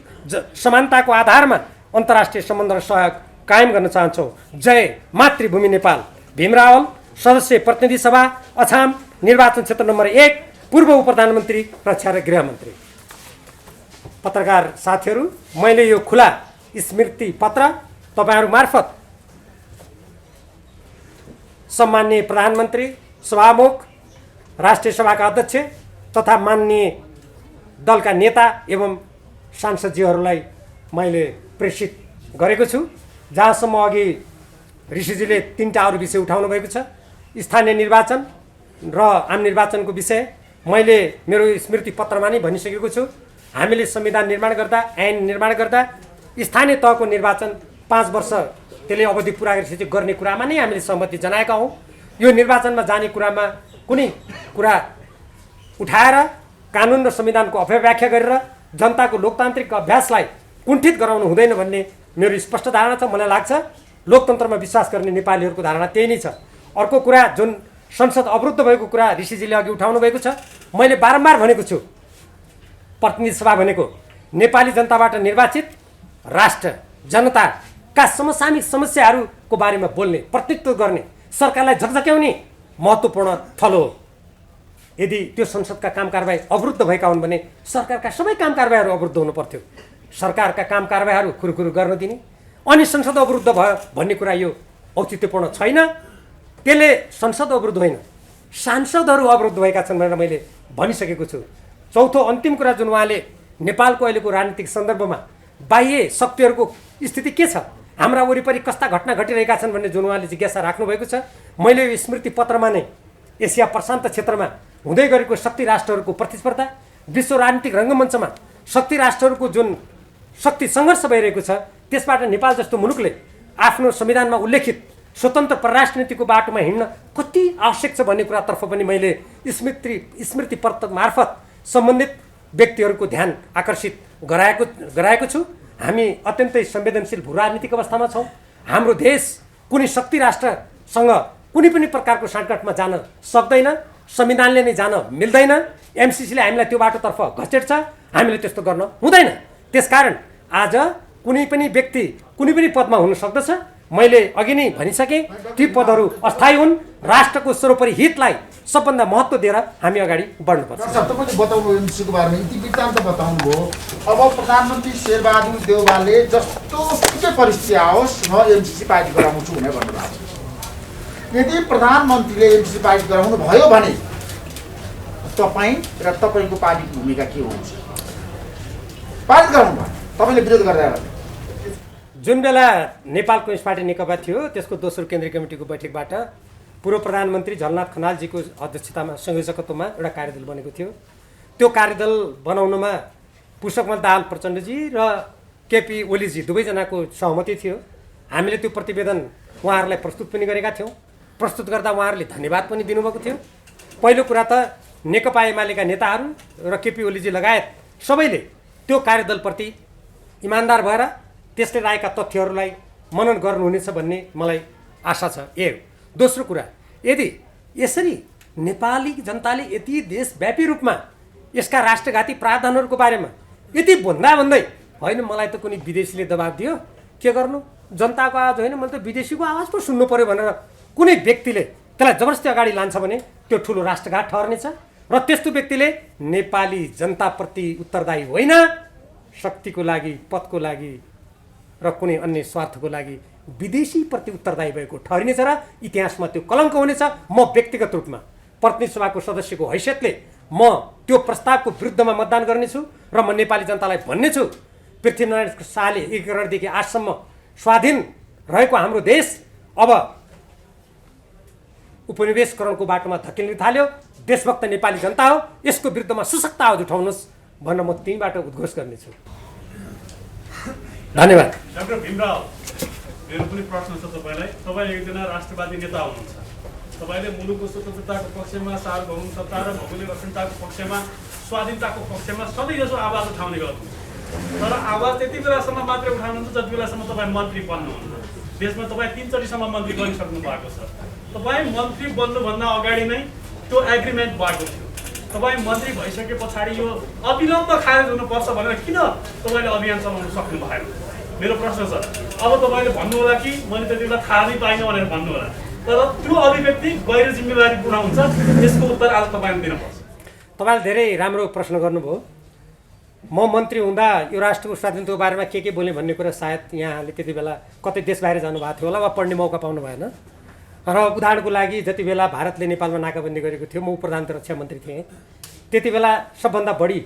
समानताको आधारमा अन्तर्राष्ट्रिय सम्बन्ध र सहयोग कायम गर्न चाहन्छौँ। जय मातृभूमि नेपाल। भीम रावल, सदस्य प्रतिनिधि सभा, अछाम निर्वाचन क्षेत्र नम्बर 1, पूर्व उपप्रधानमन्त्री, रक्षा र गृहमन्त्री। पत्रकार साथीहरू, मैले यो खुला स्मृति पत्र तपाईँहरू मार्फत सम्माननीय प्रधानमन्त्री, सभामुख, राष्ट्रिय सभाका अध्यक्ष तथा माननीय दलका नेता एवं सांसदजीहरूलाई मैले प्रेषित गरेको छु। जहाँसम्म अघि ऋषिजीले 3टा अरू विषय उठाउनु भएको छ, स्थानीय निर्वाचन र आम निर्वाचनको विषय, मैले मेरो स्मृति पत्रमा नै भनिसकेको छु। हामीले संविधान निर्माण गर्दा, ऐन निर्माण गर्दा स्थानीय तहको निर्वाचन 5 वर्ष त्यसले अवधि पुरा गरिसकेपछि गर्ने कुरामा नै हामीले सहमति जनाएका हौँ। यो निर्वाचनमा जाने कुरामा कुनै कुरा उठाएर कानुन र संविधानको अपव्याख्या गरेर जनताको लोकतान्त्रिक अभ्यासलाई कुण्ठित गराउनु हुँदैन भन्ने मेरो स्पष्ट धारणा छ। मलाई लाग्छ लोकतन्त्रमा विश्वास गर्ने नेपालीहरूको धारणा त्यही नै छ। अर्को कुरा, जुन संसद अवरुद्ध भएको कुरा ऋषिजीले अघि उठाउनु भएको छ, मैले बारम्बार भनेको छु, प्रतिनिधि सभा भनेको नेपाली जनताबाट निर्वाचित राष्ट्र जनताका समसामयिक समस्याहरूको बारेमा बोल्ने, प्रतिनिधित्व गर्ने, सरकारलाई झकझक्याउने महत्त्वपूर्ण थलो हो। यदि त्यो संसदका काम कारबाही अवरुद्ध भएका हुन् भने सरकारका सबै काम कारबाहीहरू अवरुद्ध हुनु पर्थ्यो। सरकारका काम कारबाहीहरू खुरुखुरु गर्न दिने अनि संसद अवरुद्ध भयो भन्ने कुरा यो औचित्यपूर्ण छैन। त्यसले संसद अवरुद्ध होइन, सांसदहरू अवरुद्ध भएका छन् भनेर मैले भनिसकेको छु। चौथो अन्तिम कुरा जुन उहाँले नेपालको अहिलेको राजनीतिक सन्दर्भमा बाह्य शक्तिहरूको स्थिति के छ, हाम्रा वरिपरि कस्ता घटना घटिरहेका छन् भन्ने जुन उहाँले जिज्ञासा राख्नुभएको छ, मैले यो स्मृति पत्रमा नै एसिया प्रशान्त क्षेत्रमा हुँदै गरेको शक्ति राष्ट्रहरूको प्रतिस्पर्धा, विश्व राजनीतिक रङ्गमञ्चमा शक्ति राष्ट्रहरूको जुन शक्ति सङ्घर्ष भइरहेको छ, त्यसबाट नेपाल जस्तो मुलुकले आफ्नो संविधानमा उल्लेखित स्वतन्त्र परराष्ट्र नीतिको बाटोमा हिँड्न कति आवश्यक छ भन्ने कुरातर्फ पनि मैले स्मृति पत्र मार्फत सम्बन्धित व्यक्तिहरूको ध्यान आकर्षित गराएको छु। हामी अत्यन्तै संवेदनशील भू राजनीतिक अवस्थामा छौँ। हाम्रो देश कुनै शक्ति राष्ट्रसँग कुनै पनि प्रकारको साँठगाँठमा जान सक्दैन, संविधानले नै जान मिल्दैन। एमसीसीले हामीलाई त्यो बाटोतर्फ घचेट्छ, हामीले त्यस्तो गर्न हुँदैन। त्यसकारण आज कुनै पनि व्यक्ति कुनै पनि पदमा हुन सक्दछ। मैले अघि नै भनिसकेँ, ती पदहरू अस्थायी हुन्। राष्ट्रको सर्वोपरि हितलाई सबभन्दा महत्त्व दिएर हामी अगाडि बढ्नुपर्छ। तपाईँले बताउनु एमसीसीको बारेमा इतिवृत्तान्त बताउनुभयो। अब प्रधानमन्त्री शेरबहादुर देउवाले जस्तो सुकै परिस्थिति आओस् म एमसीसी पार्टी गराउँछु भनेर भन्नुभएको छ। यदि प्रधानमन्त्रीले एमसिसी पारित गराउनु भयो भने तपाईँ र तपाईँको पार्टीको भूमिका के हुन्छ? पारित गराउनु भयो, तपाईँले विरोध गर्दा जुन बेला नेपाल कम्युनिस्ट पार्टी नेकपा थियो त्यसको दोस्रो केन्द्रीय कमिटीको बैठकबाट पूर्व प्रधानमन्त्री झलनाथ खनालजीको अध्यक्षतामा संयोजकत्वमा एउटा कार्यदल बनेको थियो। त्यो कार्यदल बनाउनमा पुष्पकमल दाहाल प्रचण्डजी र केपी ओलीजी दुवैजनाको सहमति थियो। हामीले त्यो प्रतिवेदन उहाँहरूलाई प्रस्तुत पनि गरेका थियौँ। प्रस्तुत गर्दा उहाँहरूले धन्यवाद पनि दिनुभएको थियो। पहिलो कुरा त नेकपा एमालेका नेताहरू र केपी ओलीजी लगायत सबैले त्यो कार्यदलप्रति इमान्दार भएर त्यसले राखेका तथ्यहरूलाई मनन गर्नुहुनेछ भन्ने मलाई आशा छ। दोस्रो कुरा, यदि यसरी नेपाली जनताले यति देशव्यापी रूपमा यसका राष्ट्रघाती प्रावधानहरूको बारेमा यति भन्दै होइन मलाई त कुनै विदेशीले दबाब दियो के गर्नु, जनताको आवाज होइन मैले त विदेशीको आवाज पो सुन्नु पर्यो भनेर कुनै व्यक्तिले त्यसलाई जबरजस्ती अगाडि लान्छ भने त्यो ठुलो राष्ट्रघात ठहर्नेछ र त्यस्तो व्यक्तिले नेपाली जनताप्रति उत्तरदायी होइन, शक्तिको लागि, पदको लागि र कुनै अन्य स्वार्थको लागि विदेशीप्रति उत्तरदायी भएको ठहरिनेछ र इतिहासमा त्यो कलङ्क हुनेछ। म व्यक्तिगत रूपमा प्रतिनिधि सभाको सदस्यको हैसियतले म त्यो प्रस्तावको विरुद्धमा मतदान गर्नेछु र म नेपाली जनतालाई भन्नेछु पृथ्वीनारायण शाहले एकीकरणदेखि आजसम्म स्वाधीन रहेको हाम्रो देश अब उपनिवेशकरणको बाटोमा धकेल्न थाल्यो। देशभक्त नेपाली जनता हो, यसको विरुद्धमा सशक्त आवाज उठाउनुहोस् भनेर म त्यहीँबाट उद्घोष गर्नेछु। धन्यवाद। डाक्टर भीमराव, मेरो पनि प्रश्न छ तपाईँलाई। तपाईँ एकजना राष्ट्रवादी नेता हुनुहुन्छ। तपाईँले मुलुकको स्वतन्त्रताको पक्षमा, सार्वभौम सत्ता र भौगोलिक अखण्डताको पक्षमा, स्वाधीनताको पक्षमा सधैँ यसो आवाज उठाउने गर्नुहुन्छ। तर आवाज त्यति बेलासम्म मात्रै उठाउनुहुन्छ जति बेलासम्म तपाईँ मन्त्री बन्नुहुन्न। देशमा तपाईँ 3 चोटिसम्म मन्त्री बनिसक्नु भएको छ। तपाईँ मन्त्री बन्नुभन्दा अगाडि नै त्यो एग्रिमेन्ट भएको थियो। तपाईँ मन्त्री भइसके पछाडि यो अविलम्ब खारेज हुनुपर्छ भनेर किन तपाईँले अभियान चलाउन सक्नु भएन? मेरो प्रश्न छ। अब तपाईँले भन्नुहोला कि मैले त्यति बेला थाहा नै पाइनँ भनेर भन्नुहोला, तर त्यो अभिव्यक्ति गैर जिम्मेवारीपूर्ण हुन्छ। यसको उत्तर आज तपाईँले दिनुपर्छ। तपाईँले धेरै राम्रो प्रश्न गर्नुभयो। म मन्त्री हुँदा यो राष्ट्रको स्वाधीनताको बारेमा के बोलेँ भन्ने कुरा सायद यहाँले त्यति बेला कतै देश बाहिर जानुभएको थियो होला वा पढ्ने मौका पाउनु भएन। र उदाहरणको लागि जति बेला भारतले नेपालमा नाकाबन्दी गरेको थियो, म प्रधानमन्त्री रक्षा मन्त्री थिएँ। त्यति बेला सबभन्दा बढी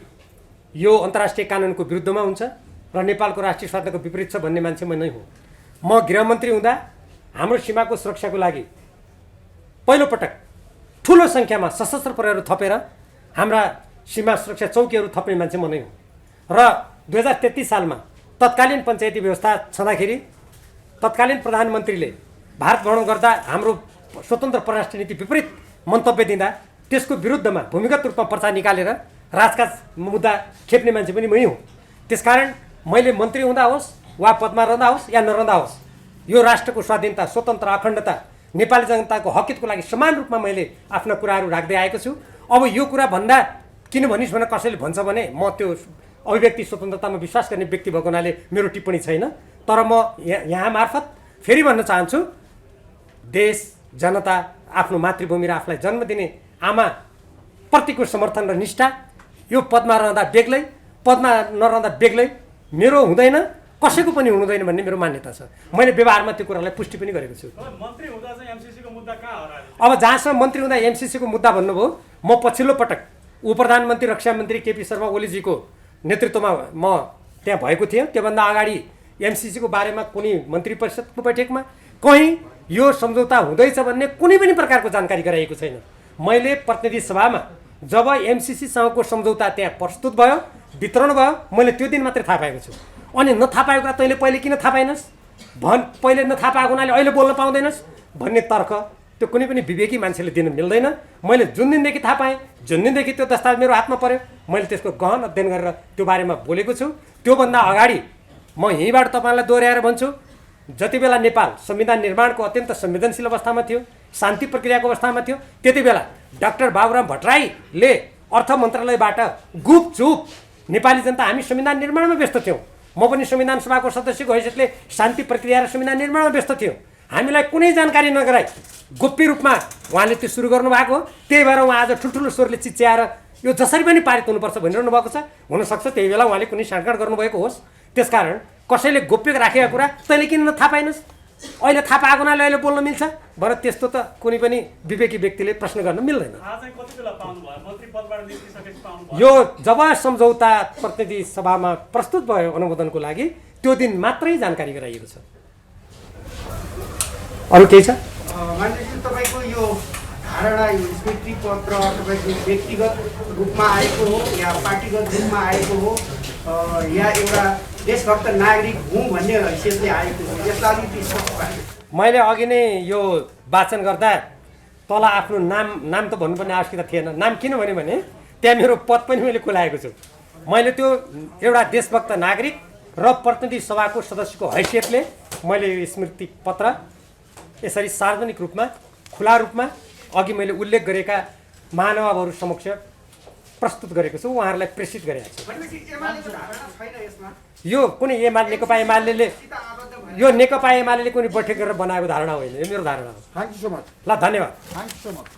यो अन्तर्राष्ट्रिय कानुनको विरुद्धमा हुन्छ र नेपालको राष्ट्रिय स्वार्थको विपरीत छ भन्ने मान्छे म नै हुँ। म गृहमन्त्री हुँदा हाम्रो सीमाको सुरक्षाको लागि पहिलोपटक ठुलो सङ्ख्यामा सशस्त्र प्रहरीहरू थपेर हाम्रा सीमा सुरक्षा चौकीहरू थप्ने मान्छे म नै हुँ। र 2033 सालमा तत्कालीन पञ्चायती व्यवस्था छँदाखेरि तत्कालीन प्रधानमन्त्रीले भारत भ्रमण गर्दा हाम्रो स्वतन्त्र परराष्ट्र नीति विपरीत मन्तव्य दिँदा त्यसको विरुद्धमा भूमिगत रूपमा पर्चा निकालेर राजकाज मुद्दा खेप्ने मान्छे पनि मै हुँ। त्यसकारण मैले मन्त्री हुँदा होस् वा पदमा रहँदा होस् या नरहँदा होस्, यो राष्ट्रको स्वाधीनता, स्वतन्त्र, अखण्डता, नेपाली जनताको हकितको लागि समान रूपमा मैले आफ्ना कुराहरू राख्दै आएको छु। अब यो कुरा भन्दा किन भनिस् भनेर कसैले भन्छ भने म त्यो अभिव्यक्ति स्वतन्त्रतामा विश्वास गर्ने व्यक्ति भएको हुनाले मेरो टिप्पणी छैन। तर म यहाँ मार्फत फेरि भन्न चाहन्छु, देश, जनता, आफ्नो मातृभूमि र आफूलाई जन्म दिने आमा प्रतिको समर्थन र निष्ठा यो पदमा रहँदा बेग्लै, पदमा नरहँदा बेग्लै मेरो हुँदैन, कसैको पनि हुँदैन भन्ने मेरो मान्यता छ। मैले व्यवहारमा त्यो कुरालाई पुष्टि पनि गरेको छु। मन्त्री हुँदा चाहिँ एमसिसीको मुद्दा कहाँ हरायो? अब जहाँसम्म मन्त्री हुँदा एमसिसीको मुद्दा भन्नुभयो, म पछिल्लो पटक उपप्रधानमन्त्री रक्षा मन्त्री केपी शर्मा ओलीजीको नेतृत्वमा म त्यहाँ भएको थिएँ। त्योभन्दा अगाडि एमसिसीको बारेमा कुनै मन्त्री परिषदको बैठकमा कहीँ यो सम्झौता हुँदैछ भन्ने कुनै पनि प्रकारको जानकारी गराइएको छैन। मैले प्रतिनिधि सभामा जब एमसिसीसँगको सम्झौता त्यहाँ प्रस्तुत भयो, वितरण भयो, मैले त्यो दिन मात्रै थाहा पाएको छु। अनि नथाहा पाएको कुरा तैँले पहिले किन थाहा पाइनस्, पहिले नथाहा पाएको हुनाले अहिले बोल्न पाउँदैनस् भन्ने तर्क त्यो कुनै पनि विवेकी मान्छेले दिन मिल्दैन। मैले जुन दिनदेखि थाहा पाएँ, जुन दिनदेखि त्यो दस्तावेज मेरो हातमा पर्यो, मैले त्यसको गहन अध्ययन गरेर त्यो बारेमा बोलेको छु। त्योभन्दा अगाडि म यहीँबाट तपाईँलाई दोहोऱ्याएर भन्छु, जति बेला नेपाल संविधान निर्माणको अत्यन्त संवेदनशील अवस्थामा थियो, शान्ति प्रक्रियाको अवस्थामा थियो, त्यति बेला डाक्टर बाबुराम भट्टराईले अर्थ मन्त्रालयबाट गुपचुप नेपाली जनता हामी संविधान निर्माणमा व्यस्त थियौँ, म पनि संविधान सभाको सदस्यको हैसियतले शान्ति प्रक्रिया र संविधान निर्माणमा व्यस्त थियौँ, हामीलाई कुनै जानकारी नगराई गोप्य रूपमा उहाँले त्यो सुरु गर्नुभएको हो। त्यही भएर उहाँ आज ठुल्ठुलो स्वरले चिच्याएर यो जसरी पनि पारित हुनुपर्छ भनिरहनु भएको छ। हुनसक्छ त्यही बेला उहाँले कुनै साँडगाँड गर्नुभएको होस्। त्यसकारण कसैले गोप्य राखेका कुरा तैँले किन थाहा पाइनस्, अहिले थाहा पाएको हुनाले अहिले बोल्न मिल्छ? भनेर त्यस्तो त कुनै पनि विवेकी व्यक्तिले प्रश्न गर्न मिल्दैन। थाहा चाहिँ कति बेला पाउनु भयो? मन्त्री पदबाट निस्किसकेपछि पाउनु भयो? यो जब सम्झौता प्रतिनिधि सभामा प्रस्तुत भयो अनुमोदनको लागि त्यो दिन मात्रै जानकारी गराइएको छ। अरू केही छ? मान्यज्यू, तपाईँको यो धारणा, यो स्वीकृति पत्र तपाईँको व्यक्तिगत रूपमा आएको हो या पार्टीगत रूपमा आएको हो या एउटा देशभक्त नागरिक हुँ भन्ने हैसियतले आएको हो? यसलाई अलिकति स्पष्ट पार्नु। मैले अघि नै यो वाचन गर्दा तल आफ्नो नाम त भन्नुपर्ने आवश्यकता थिएन। नाम किन भन्यो भने त्यहाँ मेरो पद पनि मैले खुलाएको छु। मैले त्यो एउटा देशभक्त नागरिक र प्रतिनिधि सभाको सदस्यको हैसियतले मैले यो स्मृति पत्र यसरी सार्वजनिक रूपमा खुला रूपमा अघि मैले उल्लेख गरेका महानुभावहरू समक्ष प्रस्तुत गरेको छु, उहाँहरूलाई प्रेषित गरेको छु। भनेपछि एमालेको धारणा छैन यसमा? यो कुनै नेकपा एमाले यो नेकपा एमाले कुनै बैठक गरेर बनाएको धारणा होइन, यो मेरो धारणा हो। Thank you so much. ल धन्यवाद। Thank you so much.